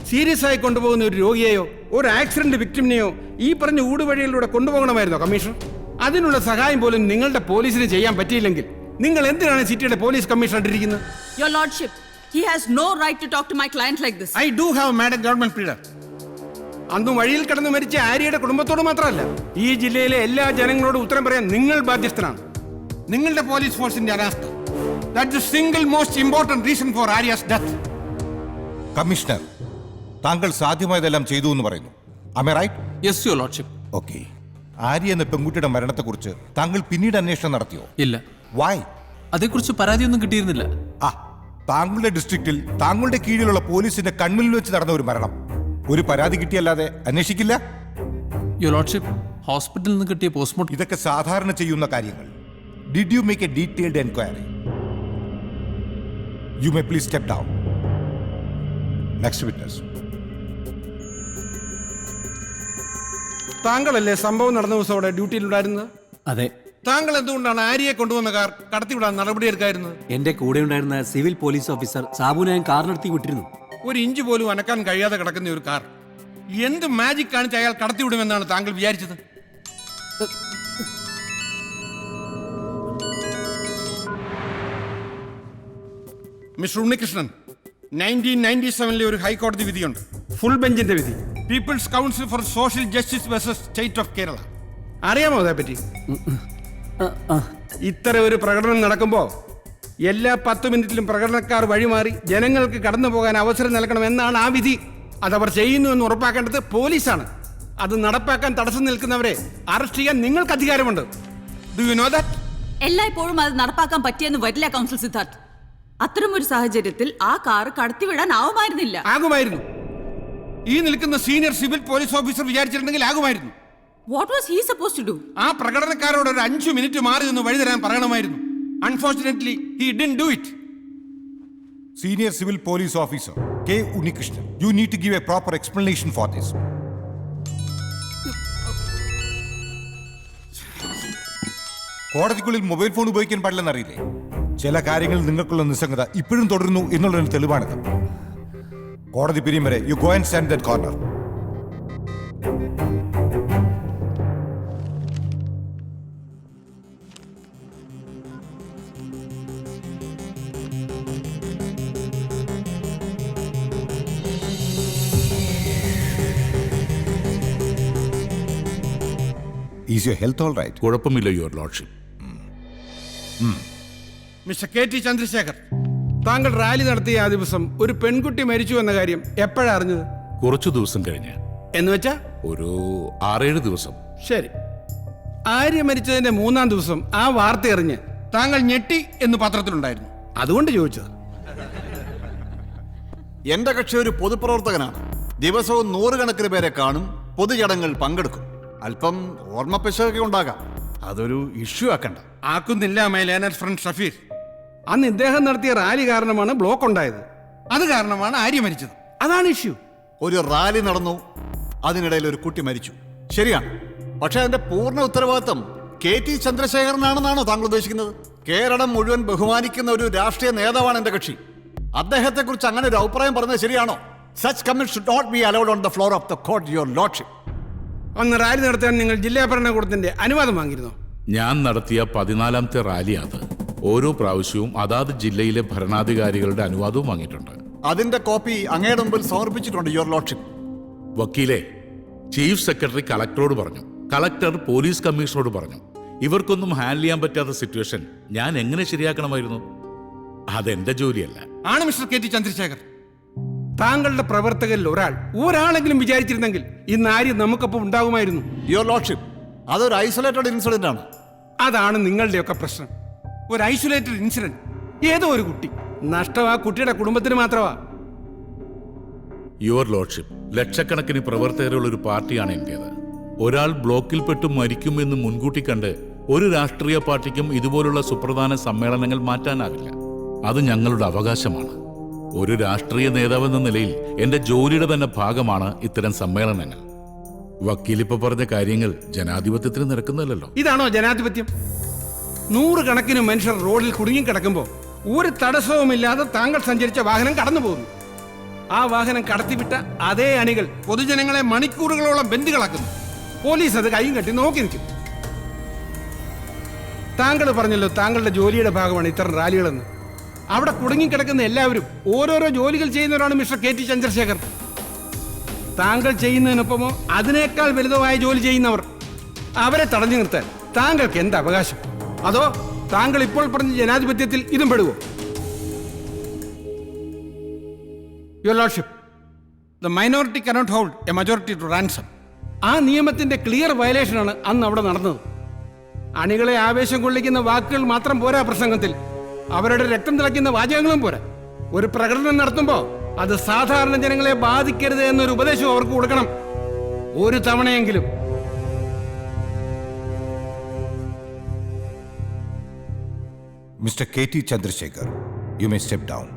സീരിയസ് ആയി കൊണ്ടുപോകുന്ന ഒരു രോഗിയെയോ ഒരു ആക്സിഡന്റ് വിക്ടിമിനെയോ ഈ പറഞ്ഞ ഊടുവഴികളിലൂടെ കൊണ്ടുപോകണമായിരുന്നോ കമ്മീഷണർ? അതിനുള്ള സഹായം പോലും നിങ്ങളുടെ പോലീസിന് ചെയ്യാൻ പറ്റിയില്ലെങ്കിൽ നിങ്ങൾ എന്തിനാണ് സിറ്റിയുടെ പോലീസ് കമ്മീഷണർ ഇരിക്കുന്നത്? Your Lordship, he has no right to talk to my client like this. I do have Madam Government Leader. അന്ന് വഴിയിൽ കിടന്ന് മരിച്ച ആര്യയുടെ കുടുംബത്തോട് മാത്രമല്ല, ഈ ജില്ലയിലെ എല്ലാ ജനങ്ങളോടും ഉത്തരം പറയാൻ നിങ്ങൾ ബാധ്യസ്ഥനാണ്. നിങ്ങളുടെ പോലീസ് ഫോഴ്സിന്റെ അനാസ്ഥ. That's the single most important reason for Arya's death. Commissioner, താങ്കൾ സാധ്യമായതെല്ലാം ചെയ്തു എന്ന് പറയുന്നു. Am I right? Yes your lordship. Okay. Arya എന്ന പെൺകുട്ടിയുടെ മരണത്തെക്കുറിച്ച് താങ്കൾ പിന്നീട് അന്വേഷണം നടത്തിയോ? ഇല്ല. വൈ? അതേക്കുറിച്ച് പരാതിയൊന്നും കിട്ടിയിരുന്നില്ല. താങ്കളുടെ ഡിസ്ട്രിക്റ്റിൽ താങ്കളുടെ കീഴിലുള്ള പോലീസിന്റെ കൺമുന്നിൽ വെച്ച് നടന്ന ഒരു മരണം ഒരു പരാതി കിട്ടിയല്ലാതെ അന്വേഷിക്കില്ല? യുവർ ലോർഡ്ഷിപ്പ്, ഹോസ്പിറ്റലിൽ നിന്ന് കിട്ടിയ പോസ്റ്റ്മോർട്ടം. ഇതൊക്കെ സാധാരണ ചെയ്യുന്ന കാര്യങ്ങൾ. Did you make a detailed enquiry? You may please step down. Next witness. താങ്കളല്ലേ സംഭവം നടന്ന ദിവസം അവിടെ ഡ്യൂട്ടിയിലുണ്ടായിരുന്നത്? അതെ. താങ്കൾ എന്തുകൊണ്ടാണ് ആര്യയെ കൊണ്ടുവന്ന കാർ കടത്തിവിടാൻ നടപടിയെടുക്കായിരുന്നത്? എന്റെ കൂടെ ഉണ്ടായിരുന്ന സിവിൽ പോലീസ് ഓഫീസർ സാബുനെ ഞാൻ കാർ നടത്തി വിട്ടിരുന്നു. ഒരു ഇഞ്ച് പോലും അനക്കാൻ കഴിയാതെ കിടക്കുന്ന ഒരു കാർ എന്ത് മാജിക് കാണിച്ച് അയാൾ കടത്തിവിടുമെന്നാണ് താങ്കൾ വിചാരിച്ചത്? മിസ്റ്റർ ഉണ്ണികൃഷ്ണൻ, 1997 ഒരു ഹൈക്കോടതി വിധിയുണ്ട്, ഫുൾ ബെഞ്ചിന്റെ വിധി. People's council for social justice versus state of Kerala. അറിയാമോ അതേപ്പറ്റി? ഇത്തരം ഒരു പ്രകടനം നടക്കുമ്പോൾ എല്ലാ 10 മിനിറ്റിലും പ്രകടനക്കാർ വഴിമാറി ജനങ്ങൾക്ക് കടന്നു പോകാൻ അവസരം നൽകണമെന്നാണ് ആ വിധി. അതവർ ചെയ്യുന്നുവെന്ന് ഉറപ്പാക്കേണ്ടത് പോലീസാണ്. അത് നടപ്പാക്കാൻ തടസ്സം നിൽക്കുന്നവരെ അറസ്റ്റ് ചെയ്യാൻ നിങ്ങൾക്ക് അധികാരമുണ്ട്. Do you know that? എല്ലായ്പ്പോഴും അത് നടപ്പാക്കാൻ പറ്റിയെന്ന് വരില്ല കൗൺസിൽ സിദ്ധാർത്ഥ്. അത്തരമൊരു സാഹചര്യത്തിൽ ആ കാർ കടത്തിവിടാൻ ആവുമായിരുന്നില്ല. ആകുമായിരുന്നു. ഈ നിൽക്കുന്ന സീനിയർ സിവിൽ പോലീസ് ഓഫീസർ വിചാരിച്ചിട്ടുണ്ടെങ്കിൽ ആകുമായിരുന്നു. What was he supposed to do? ആ പ്രകടനക്കാരോട് ഒരു 5 മിനിറ്റ് മാറി നിന്ന് വഴി തരാൻ പറയണമായിരുന്നു. Unfortunately, he didn't do it. Senior Civil Police Officer K. Unnikrishnan, you need to give a proper explanation for this. കോടതിക്കുള്ളിൽ mobile phone ഉപയോഗിക്കാൻ പാടില്ലെന്ന് അറിയില്ലേ? ചില കാര്യങ്ങളിൽ നിങ്ങൾക്കുള്ള നിസ്സംഗത ഇപ്പോഴും തുടരുന്നു എന്നുള്ളതിന് തെളിവാണിത്. കോടതി പിരിയും വരെ you go and stand that corner. Is your health all right? കുഴപ്പമില്ല your lordship. Mister KT Chandrasekhar, താങ്കൾ റാലി നടത്തിയ ആ ദിവസം ഒരു പെൺകുട്ടി മരിച്ചു എന്ന കാര്യം എപ്പോഴാണ് അറിഞ്ഞത്? കുറച്ചു ദിവസം കഴിഞ്ഞ്. എന്ന് വെച്ചാ ഒരു 6-7 ദിവസം. ശരി. ആര്യ മരിച്ചതിന്റെ 3-ാം ദിവസം ആ വാർത്ത അറിഞ്ഞ് താങ്കൾ ഞെട്ടി എന്ന് പത്രത്തിലുണ്ടായിരുന്നു. അതുകൊണ്ട് ചോദിച്ചത്. എന്റെ കക്ഷി ഒരു പൊതുപ്രവർത്തകനാണ്. ദിവസവും 100 കണക്കിന് പേരെ കാണും, പൊതുചടങ്ങൾ പങ്കെടുക്കും. അല്പം ഓർമ്മപ്പിശകൊക്കെ ഉണ്ടാകാം. അതൊരു ഇഷ്യൂ ആക്കണ്ട. ആക്കുന്നില്ല മൈ ലേണർ ഫ്രണ്ട് ഷഫീർ. അന്ന് ഇദ്ദേഹം നടത്തിയ റാലി കാരണമാണ് ബ്ലോക്ക് ഉണ്ടായത്. അത് കാരണമാണ് ആര്യ മരിച്ചത്. അതാണ് ഇഷ്യൂ. ഒരു റാലി നടന്നു, അതിനിടയിൽ ഒരു കുട്ടി മരിച്ചു. ശരിയാണ്. പക്ഷെ അതിന്റെ പൂർണ്ണ ഉത്തരവാദിത്വം KT ചന്ദ്രശേഖരനാണെന്നാണോ താങ്കൾ ഉദ്ദേശിക്കുന്നത്? കേരളം മുഴുവൻ ബഹുമാനിക്കുന്ന ഒരു രാഷ്ട്രീയ നേതാവാണ് എന്റെ കക്ഷി. അദ്ദേഹത്തെ കുറിച്ച് അങ്ങനെ ഒരു അഭിപ്രായം പറഞ്ഞത് ശരിയാണോ? Such comments should not be allowed on the floor of the court, your lordship. അന്ന് റാലി നടത്താൻ നിങ്ങൾ ജില്ലാ ഭരണകൂടത്തിന്റെ അനുവാദം വാങ്ങിയിരുന്നോ? ഞാൻ നടത്തിയ 14ാമത്തെ റാലി അത്. ഓരോ പ്രാവശ്യവും അതാത് ജില്ലയിലെ ഭരണാധികാരികളുടെ അനുവാദവും വാങ്ങിയിട്ടുണ്ട്. അതിന്റെ കോപ്പി അങ്ങയുടെ മുമ്പിൽ സമർപ്പിച്ചിട്ടുണ്ട് യുവർ ലോർഡ്ഷിപ്പ്. വക്കീലെ, ചീഫ് സെക്രട്ടറി കളക്ടറോട് പറഞ്ഞു, കളക്ടർ പോലീസ് കമ്മീഷണറോട് പറഞ്ഞു. ഇവർക്കൊന്നും ഹാൻഡിൽ ചെയ്യാൻ പറ്റാത്ത സിറ്റുവേഷൻ ഞാൻ എങ്ങനെ ശരിയാക്കണമായിരുന്നു? അതെന്റെ ജോലിയല്ല. ആണ് മിസ്റ്റർ KT ചന്ദ്രശേഖർ. താങ്കളുടെ പ്രവർത്തകരിൽ ഒരാളെങ്കിലും വിചാരിച്ചിരുന്നെങ്കിൽ ഇന്ന് ആര്യ നമുക്കൊപ്പം ഉണ്ടാകുമായിരുന്നു. യുവർ ലോർഡ്ഷിപ്പ്, അതൊരു ഐസൊലേറ്റഡ് ഇൻസിഡന്റ് ആണ്. അതാണ് നിങ്ങളുടെയൊക്കെ പ്രശ്നം. ഒരു ഐസൊലേറ്റഡ് ഇൻസിഡന്റ്. ഏതോ ഒരു കുട്ടി നഷ്ടം ആ കുട്ടിയുടെ കുടുംബത്തിന് മാത്രമാ. യുവർ ലോർഡ്ഷിപ്പ്, ലക്ഷക്കണക്കിന് പ്രവർത്തകരുള്ള ഒരു പാർട്ടിയാണ് എന്റേത്. ഒരാൾ ബ്ലോക്കിൽപ്പെട്ട് മരിക്കുമെന്ന് മുൻകൂട്ടി കണ്ട് ഒരു രാഷ്ട്രീയ പാർട്ടിക്കും ഇതുപോലുള്ള സുപ്രധാന സമ്മേളനങ്ങൾ മാറ്റാനാവില്ല. അത് ഞങ്ങളുടെ അവകാശമാണ്. ഒരു രാഷ്ട്രീയ നേതാവെന്ന നിലയിൽ എന്റെ ജോലിയുടെ തന്നെ ഭാഗമാണ് ഇത്തരം സമ്മേളനങ്ങൾ. വക്കീലിപ്പോ പറഞ്ഞ കാര്യങ്ങൾ ജനാധിപത്യത്തിന് നിരക്കുന്നതല്ലോ. ഇതാണോ ജനാധിപത്യം? നൂറുകണക്കിന് മനുഷ്യർ റോഡിൽ കുടുങ്ങിക്കിടക്കുമ്പോൾ ഒരു തടസ്സവുമില്ലാതെ താങ്കൾ സഞ്ചരിച്ച വാഹനം കടന്നു പോകുന്നു. ആ വാഹനം കടത്തിവിട്ട അതേ അണികൾ പൊതുജനങ്ങളെ മണിക്കൂറുകളോളം ബന്ദികളാക്കുന്നു. പോലീസ് അത് കൈയും കെട്ടി നോക്കി നിൽക്കും. താങ്കൾ പറഞ്ഞല്ലോ താങ്കളുടെ ജോലിയുടെ ഭാഗമാണ് ഇത്തരം റാലികളെന്ന്. അവിടെ കുടുങ്ങിക്കിടക്കുന്ന എല്ലാവരും ഓരോരോ ജോലികൾ ചെയ്യുന്നവരാണ് മിസ്റ്റർ KT ചന്ദ്രശേഖർ. താങ്കൾ ചെയ്യുന്നതിനൊപ്പമോ അതിനേക്കാൾ വലുതമായ ജോലി ചെയ്യുന്നവർ, അവരെ തടഞ്ഞു നിർത്താൻ താങ്കൾക്ക് എന്ത് അവകാശം? അതോ താങ്കൾ ഇപ്പോൾ പറഞ്ഞ ജനാധിപത്യത്തിൽ ഇതും പെടുവോ? Your lordship, the minority cannot hold a majority to ransom. ആ നിയമത്തിന്റെ ക്ലിയർ വയലേഷനാണ് അന്ന് അവിടെ നടന്നത്. അണികളെ ആവേശം കൊള്ളിക്കുന്ന വാക്കുകൾ മാത്രം പോരാ പ്രസംഗത്തിൽ, അവരുടെ രക്തം തിളയ്ക്കുന്ന വാചകങ്ങളും പോരാ. ഒരു പ്രകടനം നടത്തുമ്പോൾ അത് സാധാരണ ജനങ്ങളെ ബാധിക്കരുത് എന്നൊരു ഉപദേശം അവർക്ക് കൊടുക്കണം, ഒരു തവണയെങ്കിലും. Mr. KT Chandrasekhar, you may step down.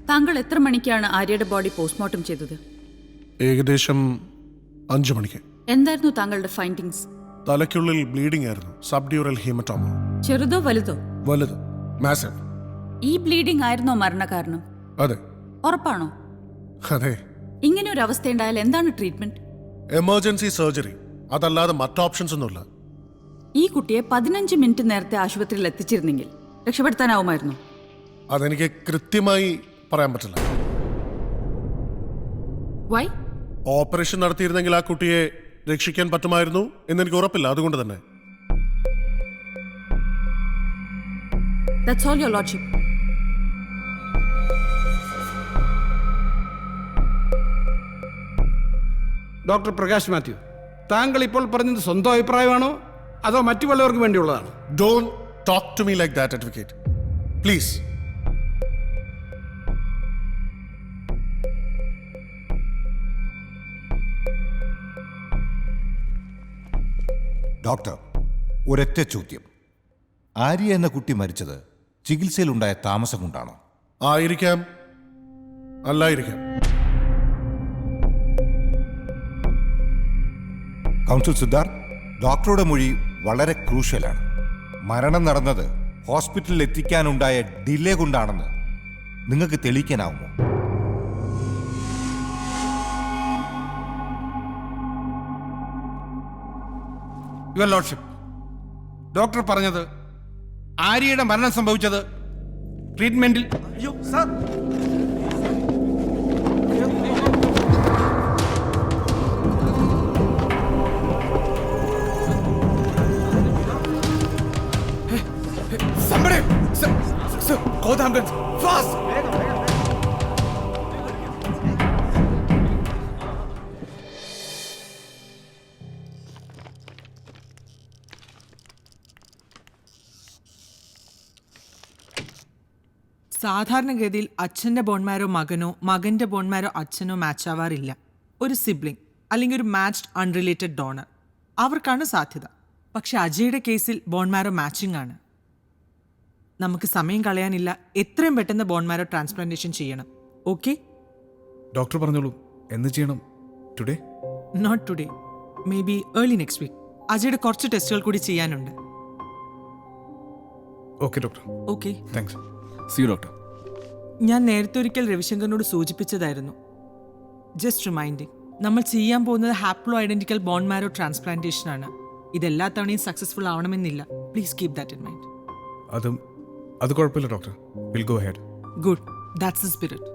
താങ്കൾ എത്ര മണിക്കാണ് ആര്യയുടെ ബോഡി പോസ്റ്റ്മോർട്ടം ചെയ്തത്? ഏകദേശം 5 മണിക്ക്. എന്തായിരുന്നു താങ്കളുടെ ഫൈൻഡിങ്സ്? തലയ്ക്കുള്ളിൽ ബ്ലീഡിംഗ് ആയിരുന്നു. സബ്ഡ്യൂറൽ ഹീമറ്റോമ. ചെറുതോ വലുതോ? വലുത്, മാസീവ്. ഈ ബ്ലീഡിംഗ് ആയിരുന്നോ മരണകാരണം? അതെ. ഉറപ്പാണോ? അതെ. ഇങ്ങനെ ഒരു അവസ്ഥ ഉണ്ടായാൽ എന്താണ് ട്രീറ്റ്മെന്റ്? എമർജൻസി സർജറി, അതല്ലാതെ മറ്റ് ഓപ്ഷൻസ് ഒന്നുമില്ല. ഈ കുട്ടിയെ 15 മിനിറ്റ് നേരത്തെ ആശുപത്രിയിൽ എത്തിച്ചിരുന്നെങ്കിൽ രക്ഷപ്പെടുത്താനാവുമായിരുന്നു? അതെനിക്ക് കൃത്യമായി പറയാൻ പറ്റില്ല. വൈ? ഓപ്പറേഷൻ നടത്തിയിരുന്നെങ്കിൽ ആ കുട്ടിയെ രക്ഷിക്കാൻ പറ്റുമായിരുന്നു എന്നെനിക്ക് ഉറപ്പില്ല. അതുകൊണ്ട് തന്നെ. That's all, your lordship. Doctor Prakash Mathew, താങ്കൾ ഇപ്പോൾ പറഞ്ഞത് സ്വന്തം അഭിപ്രായമാണോ അതോ മറ്റു വല്ലവർക്കും വേണ്ടിയുള്ളതാണോ? Don't talk to me like that, advocate. Please. Doctor, ഒരൊറ്റ ചോദ്യം. ആര്യ എന്ന കുട്ടി മരിച്ചത് ചികിത്സയിലുണ്ടായ താമസം കൊണ്ടാണോ? ആയിരിക്കാം, അല്ലായിരിക്കാം. കൗൺസിൽ സിദ്ധാർത്ഥ്, ഡോക്ടറുടെ മൊഴി വളരെ ക്രൂഷ്യലാണ്. മരണം നടന്നത് ഹോസ്പിറ്റലിൽ എത്തിക്കാനുണ്ടായ ഡിലേ കൊണ്ടാണെന്ന് നിങ്ങൾക്ക് തെളിയിക്കാനാവുമോ? യുവർ ലോർഡ്ഷിപ്പ്, ഡോക്ടർ പറഞ്ഞത് ആര്യയുടെ മരണം സംഭവിച്ചത് ട്രീറ്റ്മെന്റിൽ. Somebody! Sir, call the ambulance! Fast! സാധാരണഗതിയിൽ അച്ഛൻ്റെ ബോൺമാരോ മകനോ മകൻ്റെ ബോൺമാരോ അച്ഛനോ മാച്ച് ആവാറില്ല. ഒരു സിബ്ലിംഗ് അല്ലെങ്കിൽ ഒരു മാച്ച്ഡ് അൺറിലേറ്റഡ് ഡോണർ അവർക്കാണ് സാധ്യത. പക്ഷെ അജയുടെ കേസിൽ ബോൺമാരോ മാച്ചിങ് ആണ്. നമുക്ക് സമയം കളയാനില്ല. എത്രയും പെട്ടെന്ന് ബോൺമാരോ ട്രാൻസ്പ്ലാന്റേഷൻ ചെയ്യണം. ഓക്കെ? ഡോക്ടർ പറഞ്ഞോളൂ, എന്ന് ചെയ്യണം? Today? Not today, may be early next week. അജയുടെ കുറച്ച് ടെസ്റ്റുകൾ കൂടി ചെയ്യാനുണ്ട്. Okay doctor. Okay, thanks. See you doctor. ഞാൻ നേരത്തെ ഒരിക്കൽ രവിശങ്കറിനോട് സൂചിപ്പിച്ചതായിരുന്നു. ജസ്റ്റ് റിമൈൻഡിങ്, നമ്മൾ ചെയ്യാൻ പോകുന്നത് ഹാപ്ലോ ഐഡന്റിക്കൽ ബോൺമാരോ ട്രാൻസ്പ്ലാന്റേഷൻ ആണ്. ഇതെല്ലാ തവണയും സക്സസ്ഫുൾ ആവണമെന്നില്ല. Please keep that in mind. അത് കുഴപ്പമില്ല doctor. Will go head. Good, that's the spirit.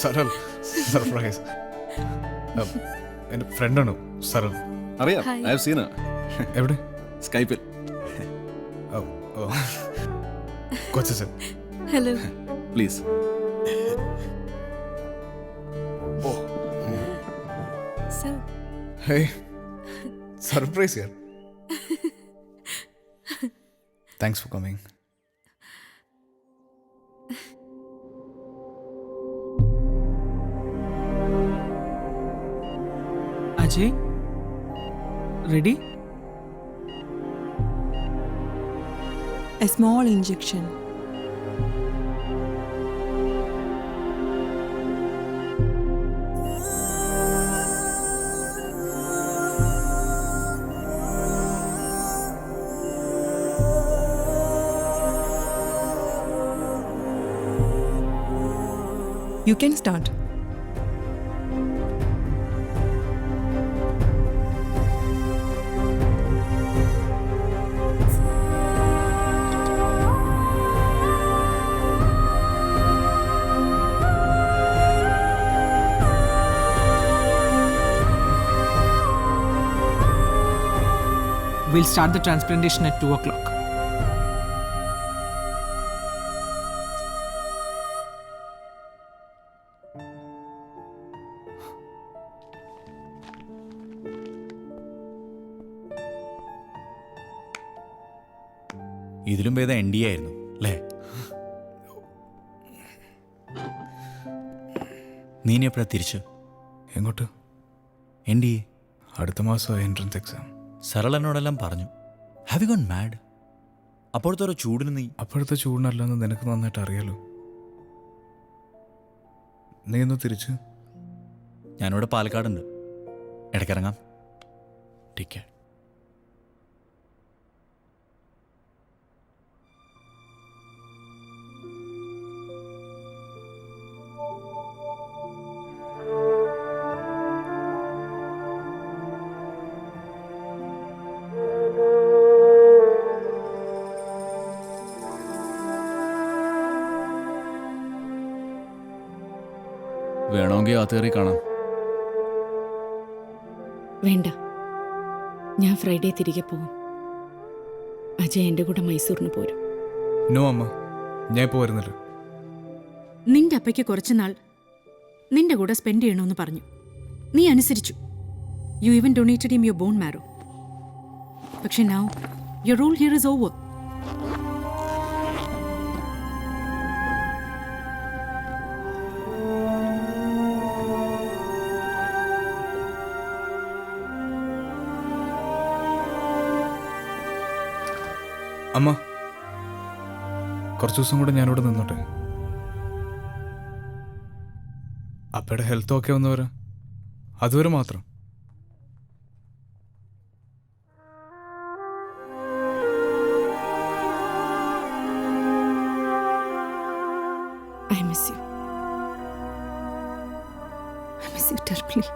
Saral surprise. എൻ്റെ ഫ്രണ്ടാണ് സരൾ. അറിയാം, ഐ ഹാവ് സീൻ. എവിടെ? സ്കൈപ്പിൽ. കൊച്ചു sir. Hello. Please. Hey, surprise Yar. Thanks for coming. Ajay, ready? A small injection. You can start. We'll start the transplantation at 2 o'clock. ഇതിലും ഭേദം NDA ആയിരുന്നു അല്ലേ? നീ ഇനി എപ്പോഴാ തിരിച്ചു? എങ്ങോട്ട്? NDA. അടുത്ത മാസം എൻട്രൻസ് എക്സാം. സരൾ എന്നോടെല്ലാം പറഞ്ഞു. Have you gone mad? അപ്പോഴത്തെ ഒരു ചൂടിന് നീ. അപ്പോഴത്തെ ചൂടിനല്ലെന്ന് നിനക്ക് നന്നായിട്ട് അറിയാലോ. നീ ഒന്ന് തിരിച്ച്. ഞാനിവിടെ പാലക്കാടുണ്ട്, ഇടയ്ക്കിറങ്ങാം. Take care. വേണമെങ്കിൽ ആ കയറി കാണാം. വേണ്ട, ഞാൻ ഫ്രൈഡേ തിരികെ പോകും. അജയ് എൻ്റെ കൂടെ മൈസൂറിന് പോരും. നോ അമ്മ, ഞാൻ ഇപ്പോൾ വരുന്നില്ല. നിന്റെ അപ്പയ്ക്ക് കുറച്ചുനാൾ നിന്റെ കൂടെ സ്പെൻഡ് ചെയ്യണമെന്ന് പറഞ്ഞു. നീ അനുസരിച്ചു. You even donated him your bone marrow. പക്ഷെ now your role here is over. അമ്മ, കുറച്ച് ദിവസം കൂടെ ഞാനിവിടെ നിന്നോട്ടെ. അപ്പയുടെ ഹെൽത്ത് ഓക്കെ വന്നവരാ, അതുവരെ മാത്രം. I miss you. I miss you terribly.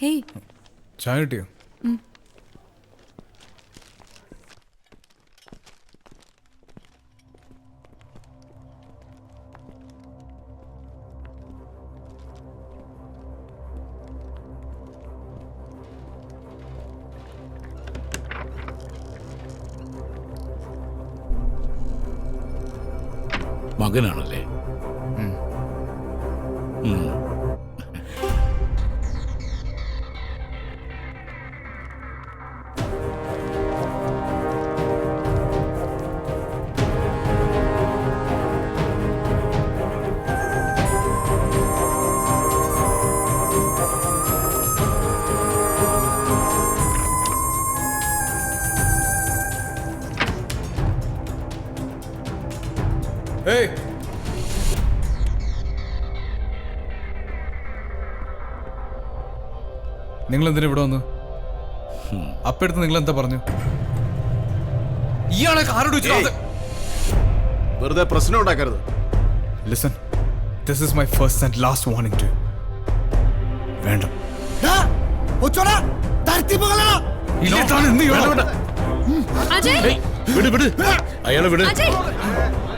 Hey. ചായ കിട്ടിയോ? മകനാണല്ലേ? Hey, നിങ്ങൾ എന്തിനാ ഇവിടെ വന്നു? അപ്പടുത്ത് നിങ്ങൾ എന്താ പറഞ്ഞു? ഇയാളെ ആരോട് വെറുതെ പ്രശ്നം ഉണ്ടാക്കരുത്. Listen, this is my first and last warning to. വേണ്ട. വിട് വിട്, അയാളെ വിട്.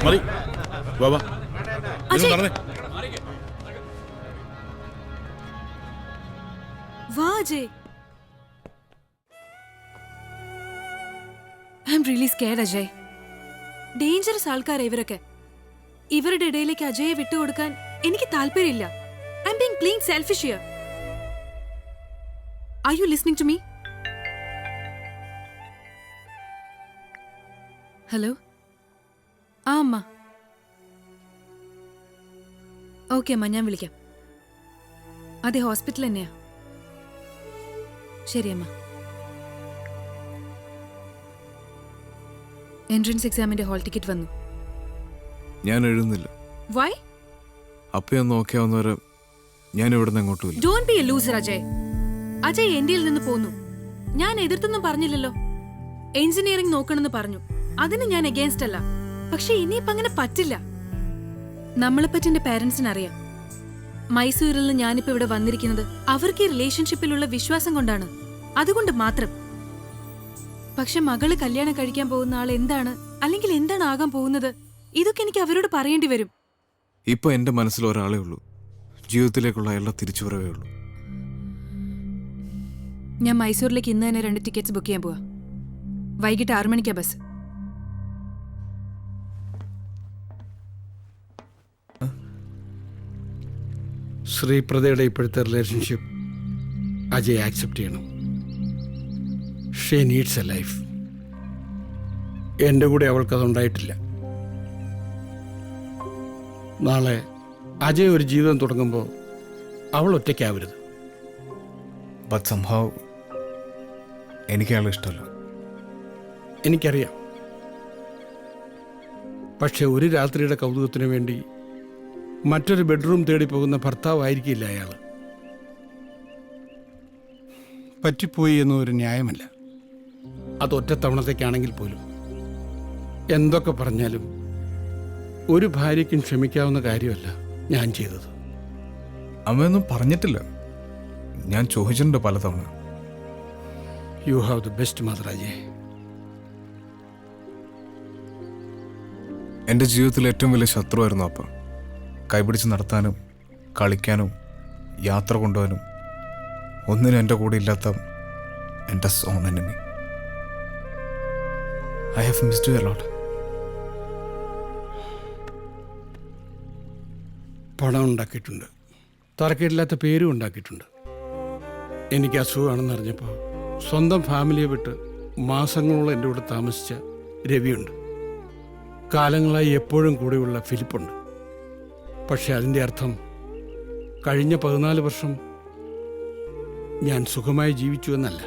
മതി, വാ വാ. നിങ്ങൾ നടന്നേ. വാ Ajay. I am really scared Ajay. Dangerous ആൾക്കാരാ ഇവരൊക്കെ. ഇവരുടെ ഇടയിലേക്ക് അജയെ വിട്ടുകൊടുക്കാൻ എനിക്ക് താല്പര്യമില്ല. I am being plain selfish here. Are you listening to me? Hello. ആ അമ്മ. ഓക്കെ അമ്മ, ഞാൻ വിളിക്കാം. അതെ, ഹോസ്പിറ്റൽ തന്നെയാ. ശരി അമ്മ. എൻട്രൻസ് എക്സാമിന്റെ ഹാൾ ടിക്കറ്റ് വന്നു. ഞാൻ എഴുതുന്നില്ല. വൈ? അപ്പയൊന്ന് നോക്കിയാവുന്നവരെ ഞാൻ ഇവിടുന്ന് എങ്ങോട്ടും ഇല്ല. Don't be a loser Ajay. Ajay എന്റെയിൽ നിന്ന് പോന്നു. ഞാൻ എതിർത്തൊന്നും പറഞ്ഞില്ലല്ലോ. എഞ്ചിനീയറിംഗ് നോക്കണമെന്ന് പറഞ്ഞു. അതിന് ഞാൻ അഗേൻസ്റ്റ് അല്ല. പക്ഷെ ഇനിയിപ്പോ അങ്ങനെ പറ്റില്ല. നമ്മളെപ്പറ്റി എന്റെ പേരൻസിന് അറിയാം. മൈസൂരിൽ നിന്ന് ഞാനിപ്പോ ഇവിടെ വന്നിരിക്കുന്നത് അവർക്ക് ഈ റിലേഷൻഷിപ്പിലുള്ള വിശ്വാസം കൊണ്ടാണ്. അതുകൊണ്ട് മാത്രം. പക്ഷെ മകള് കല്യാണം കഴിക്കാൻ പോകുന്ന ആൾ എന്താണ്, അല്ലെങ്കിൽ എന്താണ് ആകാൻ പോകുന്നത്, ഇതൊക്കെ എനിക്ക് അവരോട് പറയേണ്ടി വരും. ഇപ്പൊ എന്റെ മനസ്സിൽ ഒരാളേ ഉള്ളൂ. ജീവിതത്തിലേക്കുള്ള എല്ലാ തിരിച്ചുവരവേ ഉള്ളൂ. ഞാൻ മൈസൂരിലേക്ക് ഇന്ന് തന്നെ 2 ടിക്കറ്റ്സ് ബുക്ക് ചെയ്യാൻ പോവാ. വൈകിട്ട് 6 മണിക്കാ ബസ്. ശ്രീപ്രദയുടെ ഇപ്പോഴത്തെ റിലേഷൻഷിപ്പ് അജയ് ആക്സെപ്റ്റ് ചെയ്യണം. She needs A life. എൻ്റെ കൂടെ അവൾക്കതുണ്ടായിട്ടില്ല. നാളെ അജയ് ഒരു ജീവിതം തുടങ്ങുമ്പോൾ അവൾ ഒറ്റയ്ക്കാവരുത്. ബട്ട് സംഭവം എനിക്ക് അയാളെ ഇഷ്ടമല്ല. എനിക്കറിയാം. പക്ഷെ ഒരു രാത്രിയുടെ കൗതുകത്തിന് വേണ്ടി മറ്റൊരു ബെഡ്റൂം തേടി പോകുന്ന ഭർത്താവായിരിക്കില്ല അയാൾ. പറ്റിപ്പോയി എന്നൊരു ന്യായമല്ല. അത് ഒറ്റത്തവണത്തേക്കാണെങ്കിൽ പോലും. എന്തൊക്കെ പറഞ്ഞാലും ഒരു ഭാര്യയ്ക്കും ക്ഷമിക്കാവുന്ന കാര്യമല്ല ഞാൻ ചെയ്തത്. അമ്മയൊന്നും പറഞ്ഞിട്ടില്ല. ഞാൻ ചോദിച്ചിട്ടുണ്ട് പലതവണ. You have the best mother Ajay. എൻ്റെ ജീവിതത്തിലെ ഏറ്റവും വലിയ ശത്രുവായിരുന്നു അപ്പ. കൈപിടിച്ച് നടത്താനും കളിക്കാനും യാത്ര കൊണ്ടുപോകാനും ഒന്നിനും എൻ്റെ കൂടെ ഇല്ലാത്ത എൻ്റെ zone enemy. I have missed you a lot. പണം ഉണ്ടാക്കിയിട്ടുണ്ട്, തറക്കേടില്ലാത്ത പേരും ഉണ്ടാക്കിയിട്ടുണ്ട്. എനിക്ക് അസുഖമാണെന്ന് അറിഞ്ഞപ്പോൾ സ്വന്തം ഫാമിലിയെ വിട്ട് മാസങ്ങളോളം എൻ്റെ കൂടെ താമസിച്ച രവിയുണ്ട്. കാലങ്ങളായി എപ്പോഴും കൂടെയുള്ള ഫിലിപ്പുണ്ട്. പക്ഷെ അതിൻ്റെ അർത്ഥം കഴിഞ്ഞ 14 വർഷം ഞാൻ സുഖമായി ജീവിച്ചു എന്നല്ല.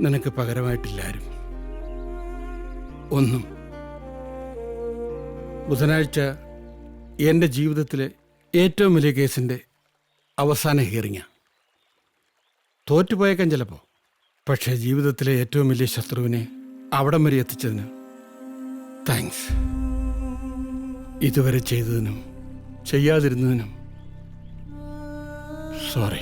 നിനക്ക് പകരമായിട്ടില്ലാരും ഒന്നും. ബുധനാഴ്ച എൻ്റെ ജീവിതത്തിലെ ഏറ്റവും വലിയ കേസിൻ്റെ അവസാന ഹിയറിങ്ങാണ്. തോറ്റുപോയേക്കാൻ ചിലപ്പോൾ. പക്ഷേ ജീവിതത്തിലെ ഏറ്റവും വലിയ ശത്രുവിനെ അവിടം വരെ എത്തിച്ചതിന് താങ്ക്സ്. ഇതുവരെ ചെയ്തതിനും ചെയ്യാതിരുന്നതിനും സോറി.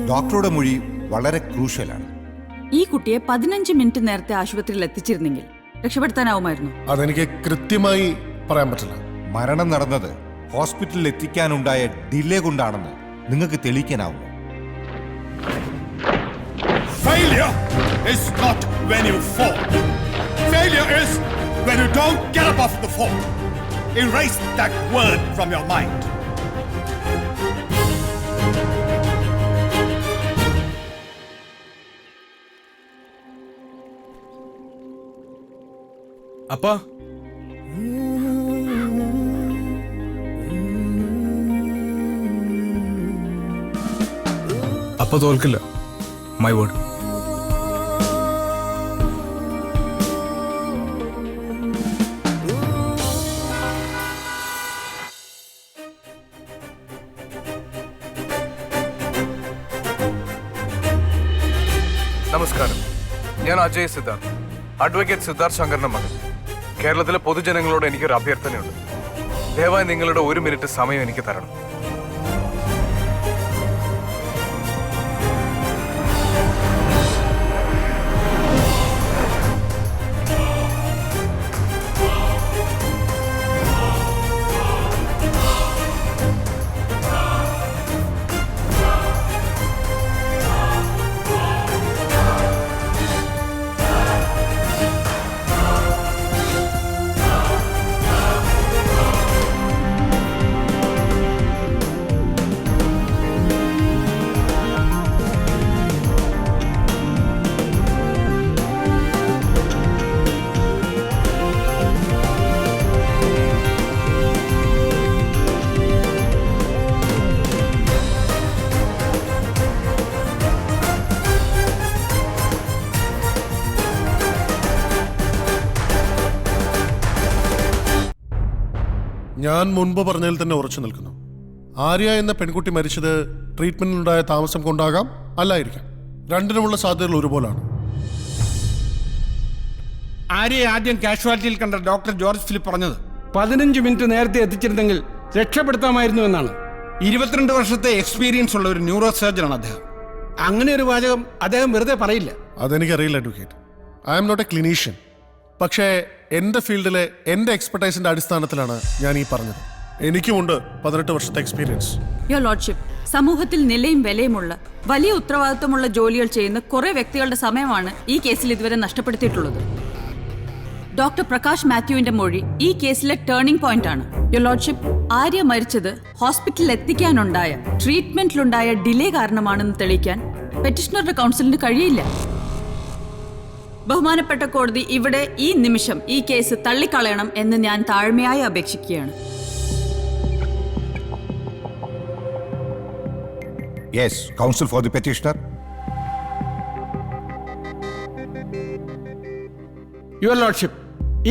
ഡോക്ടറുടെ മൊഴി വളരെ ക്രൂഷ്യലാണ്. ഈ കുട്ടിയെ 15 മിനിറ്റ് നേരത്തെ ആശുപത്രിയിൽ എത്തിച്ചിരുന്നെങ്കിൽ രക്ഷപ്പെടുത്താനാവുമായിരുന്നു. അതെനിക്ക് കൃത്യമായി പറയാൻ പറ്റില്ല. മരണം നടന്നത് ഹോസ്പിറ്റലിൽ എത്തിക്കാനുണ്ടായ ഡിലേ കൊണ്ടാണെന്ന് നിങ്ങൾക്ക് തെളിയിക്കാനാവുമോ? Failure is not when you fall. Failure is when you don't get up off the fall. Erase that word from your mind. അപ്പാ, അപ്പൊ തോൽക്കില്ല. My word. നമസ്കാരം, ഞാൻ അജയ് സിദ്ധാർത്ഥ്, അഡ്വക്കേറ്റ് സിദ്ധാർത്ഥ് ശങ്കറിന്റെ മകൻ. കേരളത്തിലെ പൊതുജനങ്ങളോട് എനിക്കൊരു അഭ്യർത്ഥനയുണ്ട്. ദയവായി നിങ്ങളുടെ 1 മിനിറ്റ് സമയം എനിക്ക് തരണം. ഞാൻ മുൻപ് പറഞ്ഞതിൽ തന്നെ ഉറച്ചു നിൽക്കുന്നു. ആര്യ എന്ന പെൺകുട്ടി മരിച്ചത് ട്രീറ്റ്മെന്റിലുണ്ടായ താമസം കൊണ്ടാകാം, അല്ലായിരിക്കാം. രണ്ടിനുമുള്ള സാധ്യതകൾ ഒരുപോലാണ്. ആര്യയെ ആദ്യം കാഷ്വാലിറ്റിയിൽ കണ്ട ഡോക്ടർ ജോർജ് ഫിലിപ്പ് പറഞ്ഞത് 15 മിനിറ്റ് നേരത്തെ എത്തിച്ചിരുന്നെങ്കിൽ രക്ഷപ്പെടുത്താമായിരുന്നു എന്നാണ്. 22 വർഷത്തെ എക്സ്പീരിയൻസ് ഉള്ള ഒരു ന്യൂറോ സർജനാണ് അദ്ദേഹം. അങ്ങനെ ഒരു വാചകം അദ്ദേഹം വെറുതെ പറയില്ല. അതെനിക്കറിയില്ല advocate. I'm not a clinician. പക്ഷേ എൻ്റെ ഫീൽഡിലെ എൻ്റെ എക്സ്പെർട്ടൈസിൻ്റെ അടിസ്ഥാനത്തിലാണ് ഞാൻ ഈ പറഞ്ഞത്. എനിക്കുമുണ്ട് 18 വർഷത്തെ എക്സ്പീരിയൻസ്. യുവർ ലോർഡ്ഷിപ്പ്, സമൂഹത്തിൽ നിലയും വിലയുമുള്ള വലിയ ഉത്തരവാദിത്വമുള്ള ജോലികൾ ചെയ്യുന്ന കുറെ വ്യക്തികളുടെ സമയമാണ് ഈ കേസിൽ ഇതുവരെ നഷ്ടപ്പെടുത്തിയിട്ടുള്ളത്. ഡോക്ടർ പ്രകാശ് മാത്യുവിന്റെ മൊഴി ഈ കേസിലെ ടേണിംഗ് പോയിന്റ് ആണ്. യുവർ ലോർഡ്ഷിപ്പ്, ആര്യ മരിച്ചത് ഹോസ്പിറ്റലിൽ എത്തിക്കാനുണ്ടായ ട്രീറ്റ്മെന്റിലുണ്ടായ ഡിലേ കാരണമാണെന്ന് തെളിയിക്കാൻ പെറ്റിഷണറുടെ കൗൺസിലിന് കഴിയില്ല. ബഹുമാനപ്പെട്ട കോടതി ഇവിടെ ഈ നിമിഷം ഈ കേസ് തള്ളിക്കളയണം എന്ന് ഞാൻ താഴ്മയായി അപേക്ഷിക്കുകയാണ്. Yes, counsel for the petitioner. Your lordship,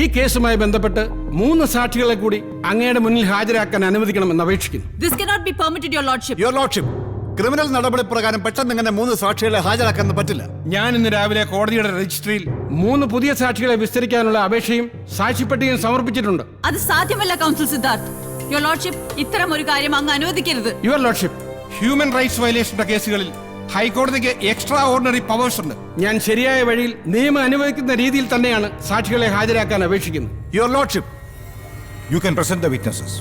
ഈ കേസുമായി ബന്ധപ്പെട്ട് 3 സാക്ഷികളെ കൂടി അങ്ങയുടെ മുന്നിൽ ഹാജരാക്കാൻ അനുവദിക്കണമെന്ന് അപേക്ഷിക്കുന്നു. This cannot be permitted, your lordship. Your lordship, criminal നടപടി പ്രകാരം പെട്ടെന്ന് ഇങ്ങനെ 3 സാക്ഷികളെ ഹാജരാക്കാൻ പറ്റില്ല. ഞാൻ ഇന്ന് രാവിലെ കോടതിയുടെ രജിസ്ട്രിയിൽ 3 പുതിയ സാക്ഷികളെ വിസ്തരിക്കാനുള്ള അപേക്ഷയും സാക്ഷിപ്പട്ടികയും സമർപ്പിച്ചിട്ടുണ്ട്. അത് സാധ്യമല്ല കൗൺസിൽ സിദ്ധാർത്ഥ്. യുവർ ലോർഡ്ഷിപ്പ്, ഇത്തരം ഒരു കാര്യം അങ്ങ് അനുവദിക്കരുത്. യുവർ ലോർഡ്ഷിപ്പ്, ഹ്യൂമൻ റൈറ്റ്സ് വയലേഷന്റെ കേസുകളിൽ ഹൈക്കോടതിക്ക് എക്സ്ട്രാ ഓർഡിനറി പവേഴ്സ് ഉണ്ട്. ഞാൻ ശരിയായ വഴിയിൽ നിയമം അനുവദിക്കുന്ന രീതിയിൽ തന്നെയാണ് സാക്ഷികളെ ഹാജരാക്കാൻ അപേക്ഷിക്കുന്നത്. Your lordship, You can present the witnesses.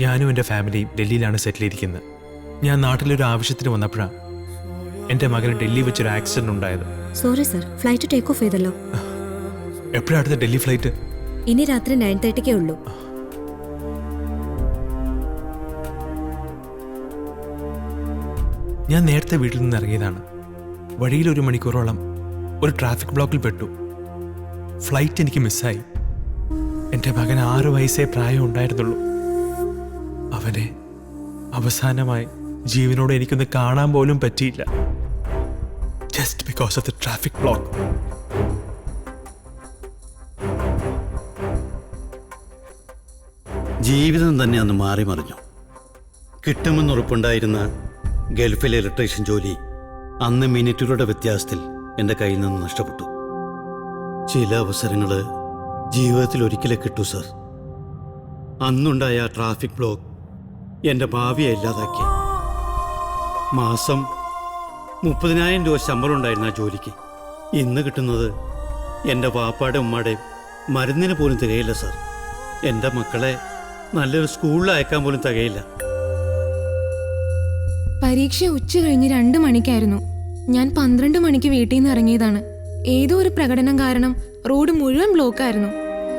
ഞാനും എൻ്റെ ഫാമിലിയും ഡൽഹിയിലാണ് സെറ്റിൽ ചെയ്തിരിക്കുന്നത്. ഞാൻ നാട്ടിലൊരു ആവശ്യത്തിന് വന്നപ്പോഴാണ് എൻ്റെ മകന് ഡൽഹി വെച്ചൊരു ആക്സിഡന്റ് ഉണ്ടായത്. Sorry sir, flight take off ചെയ്തല്ലോ. എപ്പോഴാണ് അടുത്ത ഡൽഹി ഫ്ലൈറ്റ്? ഇനി രാത്രി 9:30 ഉള്ളൂ. ഞാൻ നേരത്തെ വീട്ടിൽ നിന്ന് ഇറങ്ങിയതാണ്. വഴിയിൽ 1 മണിക്കൂറോളം ഒരു ട്രാഫിക് ബ്ലോക്കിൽ പെട്ടു. ഫ്ലൈറ്റ് എനിക്ക് മിസ്സായി. എൻ്റെ മകൻ 6 വയസ്സേ പ്രായം ഉണ്ടായിരുന്നുള്ളൂ. അവനെ അവസാനമായി ജീവനോട് എനിക്കൊന്ന് കാണാൻ പോലും പറ്റിയില്ല. Just because of the traffic block. ജീവിതം തന്നെ അന്ന് മാറി മറിഞ്ഞു. കിട്ടുമെന്നുറപ്പുണ്ടായിരുന്ന ഗൾഫിലെ ഇലക്ട്രീഷ്യൻ ജോലി അന്ന് മിനിറ്റുകളുടെ വ്യത്യാസത്തിൽ എൻ്റെ കയ്യിൽ നിന്ന് നഷ്ടപ്പെട്ടു. ചില അവസരങ്ങൾ ജീവിതത്തിൽ ഒരിക്കലേ കിട്ടൂ സർ. അന്നുണ്ടായ ട്രാഫിക് ബ്ലോക്ക് എൻ്റെ ഭാവിയെ ഇല്ലാതാക്കി. മാസം 30,000 രൂപ ശമ്പളം ഉണ്ടായിരുന്ന ആ ജോലിക്ക് ഇന്ന് കിട്ടുന്നത് എൻ്റെ വാപ്പാടെ ഉമ്മാടെയും മരുന്നിന് പോലും തികയില്ല സർ. എൻ്റെ മക്കളെ നല്ലൊരു സ്കൂളിൽ അയക്കാൻ പോലും തികയില്ല. പരീക്ഷ ഉച്ച കഴിഞ്ഞ് 2 മണിക്കായിരുന്നു. ഞാൻ 12 മണിക്ക് വീട്ടിൽ നിന്ന് ഇറങ്ങിയതാണ്. ഏതോ ഒരു പ്രകടനം കാരണം റോഡ് മുഴുവൻ ബ്ലോക്കായിരുന്നു.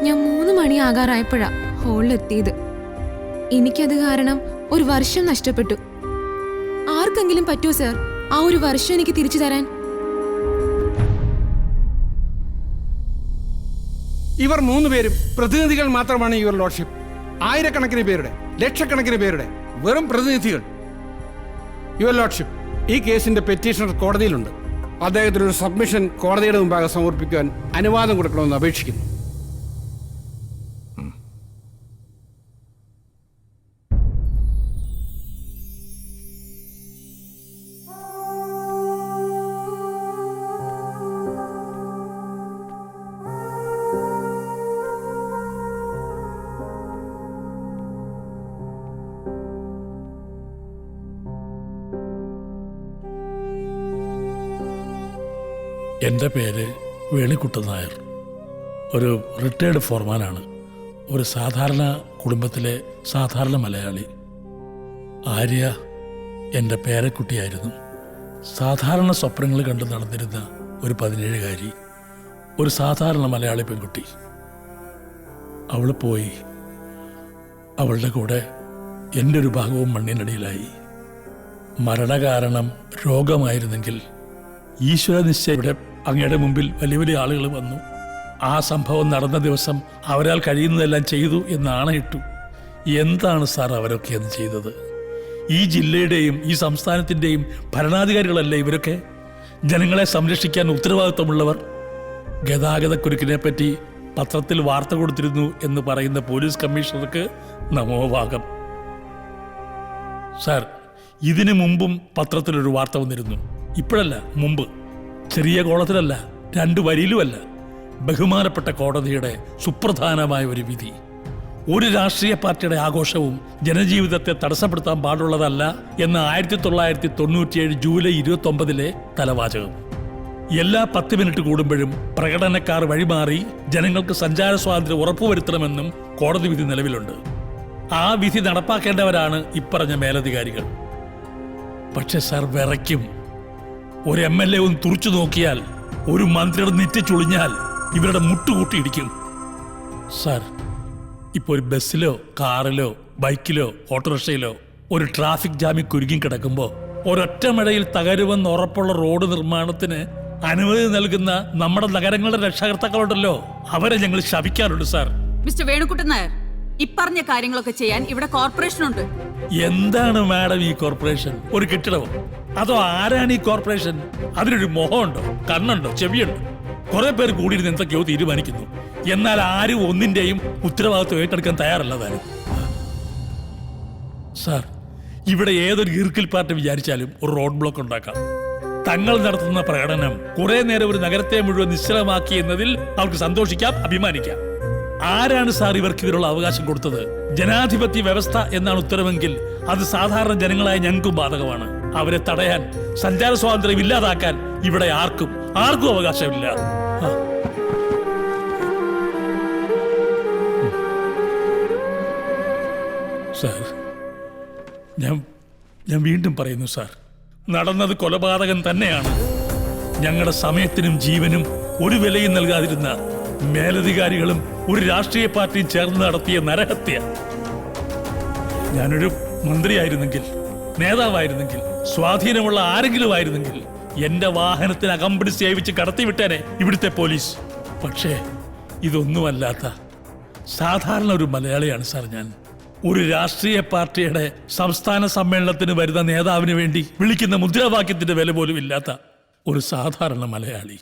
ഞാൻ 3 മണി ആകാറായപ്പോഴാ ഹോളിലെത്തിയത്. എനിക്കത് കാരണം 1 വർഷം നഷ്ടപ്പെട്ടു. ആർക്കെങ്കിലും പറ്റുമോ സർ ആ 1 വർഷം എനിക്ക് തിരിച്ചു തരാൻ? ഇവർ 3 പേരും പ്രതിനിധികൾ മാത്രമാണ് യുവർ ലോർഡ്ഷിപ്പ്. ആയിരക്കണക്കിന് പേരുടെ, ലക്ഷക്കണക്കിന് പേരുടെ വെറും പ്രതിനിധികൾ. യുവർ ലോർഡ്ഷിപ്പ്, ഈ കേസിന്റെ പെറ്റീഷണർ കോടതിയിലുണ്ട്. അദ്ദേഹത്തിനൊരു സബ്മിഷൻ കോടതിയുടെ മുമ്പാകെ സമർപ്പിക്കുവാൻ അനുവാദം കൊടുക്കണമെന്ന് അപേക്ഷിക്കുന്നു. എൻ്റെ പേര് വേണിക്കുട്ടൻ നായർ. ഒരു റിട്ടയർഡ് ഫോർമാനാണ്. ഒരു സാധാരണ കുടുംബത്തിലെ സാധാരണ മലയാളി. ആര്യ എൻ്റെ പേരക്കുട്ടിയായിരുന്നു. സാധാരണ സ്വപ്നങ്ങൾ കണ്ട് നടന്നിരുന്ന ഒരു 17കാരി, ഒരു സാധാരണ മലയാളി പെൺകുട്ടി. അവൾ പോയി. അവളുടെ കൂടെ എൻ്റെ ഒരു ഭാഗവും മണ്ണിനടിയിലായി. മരണകാരണം രോഗമായിരുന്നെങ്കിൽ ഈശ്വര നിശ്ചയുടെ അങ്ങയുടെ മുമ്പിൽ വലിയ വലിയ ആളുകൾ വന്നു. ആ സംഭവം നടന്ന ദിവസം അവരാൽ കഴിയുന്നതെല്ലാം ചെയ്തു എന്ന് ആണയിട്ടു. എന്താണ് സാർ അവരൊക്കെ എന്ന് ചെയ്തത്? ഈ ജില്ലയുടെയും ഈ സംസ്ഥാനത്തിൻ്റെയും ഭരണാധികാരികളല്ലേ ഇവരൊക്കെ? ജനങ്ങളെ സംരക്ഷിക്കാൻ ഉത്തരവാദിത്വമുള്ളവർ. ഗതാഗതക്കുരുക്കിനെ പറ്റി പത്രത്തിൽ വാർത്ത കൊടുത്തിരുന്നു എന്ന് പറയുന്ന പോലീസ് കമ്മീഷണർക്ക് നമോഭാഗം. സാർ, ഇതിനു മുമ്പും പത്രത്തിലൊരു വാർത്ത വന്നിരുന്നു. ഇപ്പോഴല്ല, മുമ്പ്. ചെറിയ കോളത്തിലല്ല, 2 വരിയിലുമല്ല. ബഹുമാനപ്പെട്ട കോടതിയുടെ സുപ്രധാനമായ ഒരു വിധി. ഒരു രാഷ്ട്രീയ പാർട്ടിയുടെ ആഘോഷവും ജനജീവിതത്തെ തടസ്സപ്പെടുത്താൻ പാടുള്ളതല്ല എന്ന 1997 ജൂലൈ 29 തലവാചകം. എല്ലാ 10 മിനിറ്റ് കൂടുമ്പോഴും പ്രകടനക്കാർ വഴിമാറി ജനങ്ങൾക്ക് സഞ്ചാര സ്വാതന്ത്ര്യം ഉറപ്പുവരുത്തണമെന്നും കോടതി വിധി നിലവിലുണ്ട്. ആ വിധി നടപ്പാക്കേണ്ടവരാണ് ഇപ്പറഞ്ഞ മേലധികാരികൾ. പക്ഷെ സാർ, വിറയ്ക്കും. ഒരു MLA ഒന്ന് തുറച്ചു നോക്കിയാൽ, ഒരു മന്ത്രിയുടെ നെറ്റി ചുളിഞ്ഞാൽ ഇവരുടെ മുട്ടുകൂട്ടിയിടിക്കും. സാർ, ഇപ്പോൾ ഒരു ബസ്സിലോ കാറിലോ ബൈക്കിലോ ഓട്ടോറിക്ഷയിലോ ഒരു ട്രാഫിക് ജാമിൽ കുരുങ്ങി കിടക്കുമ്പോൾ ഒരൊറ്റ മഴയിൽ തകരുമെന്ന് ഉറപ്പുള്ള റോഡ് നിർമ്മാണത്തിന് അനുമതി നൽകുന്ന നമ്മുടെ നഗരങ്ങളുടെ രക്ഷകർത്താക്കളുണ്ടല്ലോ, അവരെ ഞങ്ങൾ ശപിക്കാറുണ്ട് സാർ. മിസ്റ്റർ വേണുക്കുട്ടൻ നായർ, ഇപ്പറഞ്ഞ കാര്യങ്ങളൊക്കെ ചെയ്യാൻ ഇവിടെ കോർപ്പറേഷൻ ഉണ്ട്. എന്താണ് മാഡം ഈ കോർപ്പറേഷൻ? ഒരു കെട്ടിടമോ? അതോ ആരാണ് ഈ കോർപ്പറേഷൻ? അതിനൊരു മുഖമുണ്ടോ, കണ്ണുണ്ടോ, ചെവിയുണ്ടോ? കുറെ പേർ കൂടിയിരുന്ന് എന്തൊക്കെയോ തീരുമാനിക്കുന്നു. എന്നാൽ ആരും ഒന്നിന്റെയും ഉത്തരവാദിത്വം ഏറ്റെടുക്കാൻ തയ്യാറല്ല താനും. സാർ, ഇവിടെ ഏതൊരു ഈർക്കിൽ പാർട്ടി വിചാരിച്ചാലും ഒരു റോഡ് ബ്ലോക്ക് ഉണ്ടാക്കാം. തങ്ങൾ നടത്തുന്ന പ്രകടനം കുറെ നേരം ഒരു നഗരത്തെ മുഴുവൻ നിശ്ചലമാക്കി എന്നതിൽ അവർക്ക് സന്തോഷിക്കാം, അഭിമാനിക്കാം. ആരാണ് സാർ ഇവർക്ക് ഇതിനുള്ള അവകാശം കൊടുത്തത്? ജനാധിപത്യ വ്യവസ്ഥ എന്നാണ് ഉത്തരവെങ്കിൽ അത് സാധാരണ ജനങ്ങളായ ഞങ്ങൾക്കും ബാധകമാണ്. അവരെ തടയാൻ, സഞ്ചാര സ്വാതന്ത്ര്യം ഇല്ലാതാക്കാൻ ഇവിടെ ആർക്കും അവകാശമില്ല. സാർ, ഞാൻ വീണ്ടും പറയുന്നു സാർ, നടന്നത് കൊലപാതകം തന്നെയാണ്. ഞങ്ങളുടെ സമയത്തിനും ജീവനും ഒരു വിലയും നൽകാതിരുന്ന മേലധികാരികളും ഒരു രാഷ്ട്രീയ പാർട്ടിയും ചേർന്ന് നടത്തിയ നരഹത്യ. ഞാനൊരു മന്ത്രിയായിരുന്നെങ്കിൽ, നേതാവായിരുന്നെങ്കിൽ, സ്വാധീനമുള്ള ആരെങ്കിലും ആയിരുന്നെങ്കിൽ എന്റെ വാഹനത്തിന് അകമ്പടി സേവിച്ച് കടത്തിവിട്ടേനെ ഇവിടുത്തെ പോലീസ്. പക്ഷേ ഇതൊന്നുമല്ലാത്ത സാധാരണ ഒരു മലയാളിയാണ് സാർ ഞാൻ. ഒരു രാഷ്ട്രീയ പാർട്ടിയുടെ സംസ്ഥാന സമ്മേളനത്തിന് വരുന്ന നേതാവിന് വേണ്ടി വിളിക്കുന്ന മുദ്രാവാക്യത്തിന്റെ വില പോലും ഇല്ലാത്ത ഒരു സാധാരണ മലയാളി.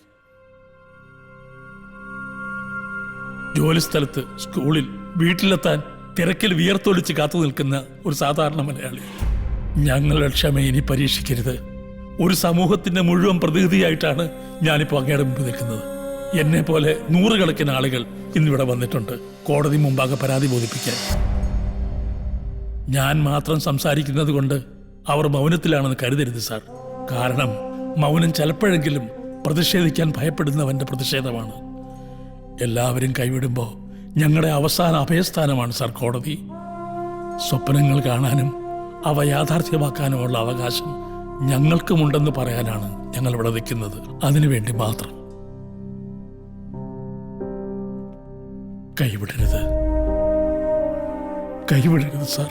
ജോലിസ്ഥലത്ത്, സ്കൂളിൽ, വീട്ടിലെത്താൻ തിരക്കിൽ വിയർത്തൊളിച്ച് കാത്തു നിൽക്കുന്ന ഒരു സാധാരണ മലയാളി. ഞങ്ങളുടെ ക്ഷമ ഇനി പരീക്ഷിക്കരുത്. ഒരു സമൂഹത്തിന്റെ മുഴുവൻ പ്രതിനിധിയായിട്ടാണ് ഞാനിപ്പോൾ അങ്ങയുടെ മുമ്പ് നിൽക്കുന്നത്. എന്നെ പോലെ 100 കണക്കിന് ആളുകൾ ഇന്നിവിടെ വന്നിട്ടുണ്ട് കോടതി മുമ്പാകെ പരാതി ബോധിപ്പിക്കാൻ. ഞാൻ മാത്രം സംസാരിക്കുന്നത് കൊണ്ട് അവർ മൗനത്തിലാണെന്ന് കരുതരുത് സാർ. കാരണം മൗനം ചിലപ്പോഴെങ്കിലും പ്രതിഷേധിക്കാൻ ഭയപ്പെടുന്നവന്റെ പ്രതിഷേധമാണ്. എല്ലാവരും കൈവിടുമ്പോൾ ഞങ്ങളുടെ അവസാന അഭയസ്ഥാനമാണ് സാർ കോടതി. സ്വപ്നങ്ങൾ കാണാനും അവ യാഥാർത്ഥ്യമാക്കാനുമുള്ള അവകാശം ഞങ്ങൾക്കുമുണ്ടെന്ന് പറയാനാണ് ഞങ്ങൾ ഇവിടെ നിൽക്കുന്നത്. അതിനുവേണ്ടി മാത്രം. കൈവിടരുത്, കൈവിടരുത് sir.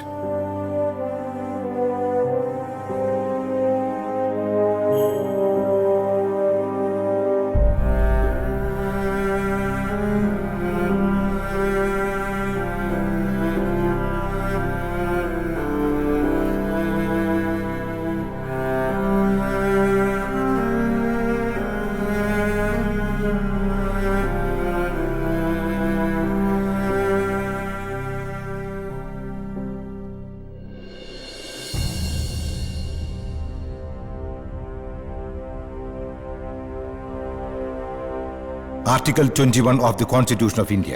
Article 21 of the constitution of India,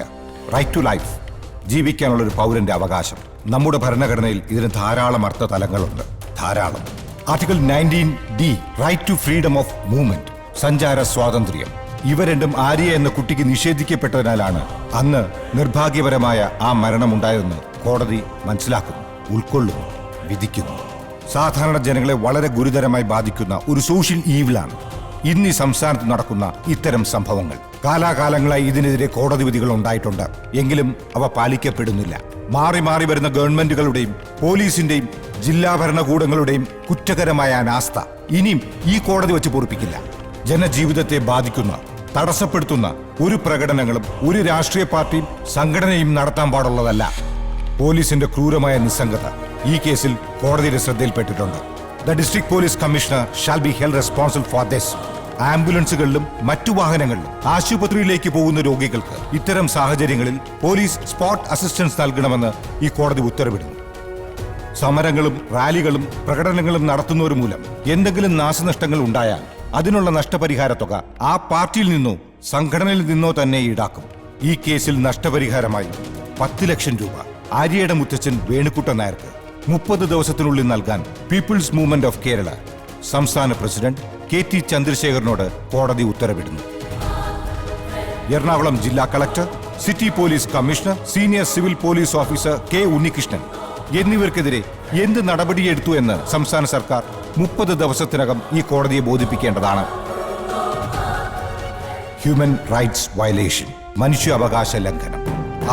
right to life, ജീവിക്കാനുള്ള ഒരു പൗരന്റെ അവകാശം. നമ്മുടെ ഭരണഘടനയിൽ ഇതിന് ധാരാളം അർത്ഥതലങ്ങളുണ്ട്, ധാരാളം. Article 19D, right to freedom of movement, സഞ്ചാര സ്വാതന്ത്ര്യം. ഇവ രണ്ടും ആര്യ എന്ന കുട്ടിക്ക് നിഷേധിക്കപ്പെട്ടതിനാലാണ് അന്ന് നിർഭാഗ്യപരമായ ആ മരണമുണ്ടായതെന്ന് കോടതി മനസ്സിലാക്കുന്നു, ഉൾക്കൊള്ളുന്നു, വിധിക്കുന്നു. സാധാരണ ജനങ്ങളെ വളരെ ഗുരുതരമായി ബാധിക്കുന്ന ഒരു സോഷ്യൽ ഈവിലാണ് ഇന്ന് ഈ സംസ്ഥാനത്ത് നടക്കുന്ന ഇത്തരം സംഭവങ്ങൾ. കാലാകാലങ്ങളായി ഇതിനെതിരെ കോടതി വിധികൾ ഉണ്ടായിട്ടുണ്ട്, എങ്കിലും അവ പാലിക്കപ്പെടുന്നില്ല. മാറി മാറി വരുന്ന ഗവൺമെന്റുകളുടെയും പോലീസിന്റെയും ജില്ലാ ഭരണകൂടങ്ങളുടെയും കുറ്റകരമായ അനാസ്ഥ ഇനിയും ഈ കോടതി വെച്ച് പൊറുപ്പിക്കില്ല. ജനജീവിതത്തെ ബാധിക്കുന്ന, തടസ്സപ്പെടുത്തുന്ന ഒരു പ്രകടനങ്ങളും ഒരു രാഷ്ട്രീയ പാർട്ടിയും സംഘടനയും നടത്താൻ പാടുള്ളതല്ല. പോലീസിന്റെ ക്രൂരമായ നിസ്സംഗത ഈ കേസിൽ കോടതിയുടെ ശ്രദ്ധയിൽപ്പെട്ടിട്ടുണ്ട്. The district police commissioner shall be held responsible for this. ആംബുലൻസുകളിലും മറ്റു വാഹനങ്ങളിലും ആശുപത്രിയിലേക്ക് പോകുന്ന രോഗികൾക്ക് ഇത്തരം സാഹചര്യങ്ങളിൽ പോലീസ് സ്പോട്ട് അസിസ്റ്റൻസ് നൽകണമെന്ന് ഈ കോടതി ഉത്തരവിടുന്നു. സമരങ്ങളും റാലികളും പ്രകടനങ്ങളും നടത്തുന്നവർ മൂലം എന്തെങ്കിലും നാശനഷ്ടങ്ങൾ ഉണ്ടായാൽ അതിനുള്ള നഷ്ടപരിഹാര തുക ആ പാർട്ടിയിൽ നിന്നോ സംഘടനയിൽ നിന്നോ തന്നെ ഈടാക്കും. ഈ കേസിൽ നഷ്ടപരിഹാരമായി 10 ലക്ഷം രൂപ ആര്യയുടെ മുത്തച്ഛൻ വേണുക്കുട്ടൻ നായർക്ക് 30 ദിവസത്തിനുള്ളിൽ നൽകാൻ പീപ്പിൾസ് മൂവ്മെന്റ് ഓഫ് കേരള സംസ്ഥാന പ്രസിഡന്റ് KT ചന്ദ്രശേഖരനോട് കോടതി ഉത്തരവിടുന്നു. എറണാകുളം ജില്ലാ collector, city police commissioner, senior civil police officer K. ഉണ്ണികൃഷ്ണൻ എന്നിവർക്കെതിരെ എന്ത് നടപടിയെടുത്തു എന്ന് സംസ്ഥാന സർക്കാർ 30 ദിവസത്തിനകം ഈ കോടതിയെ ബോധിപ്പിക്കേണ്ടതാണ്. ഹ്യൂമൻ റൈറ്റ്സ് വയലേഷൻ, മനുഷ്യാവകാശ ലംഘനം,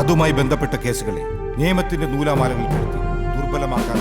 അതുമായി ബന്ധപ്പെട്ട കേസുകളെ നിയമത്തിന്റെ നൂലാമാലകളിൽ പെടുത്തി ദുർബലമാക്കാൻ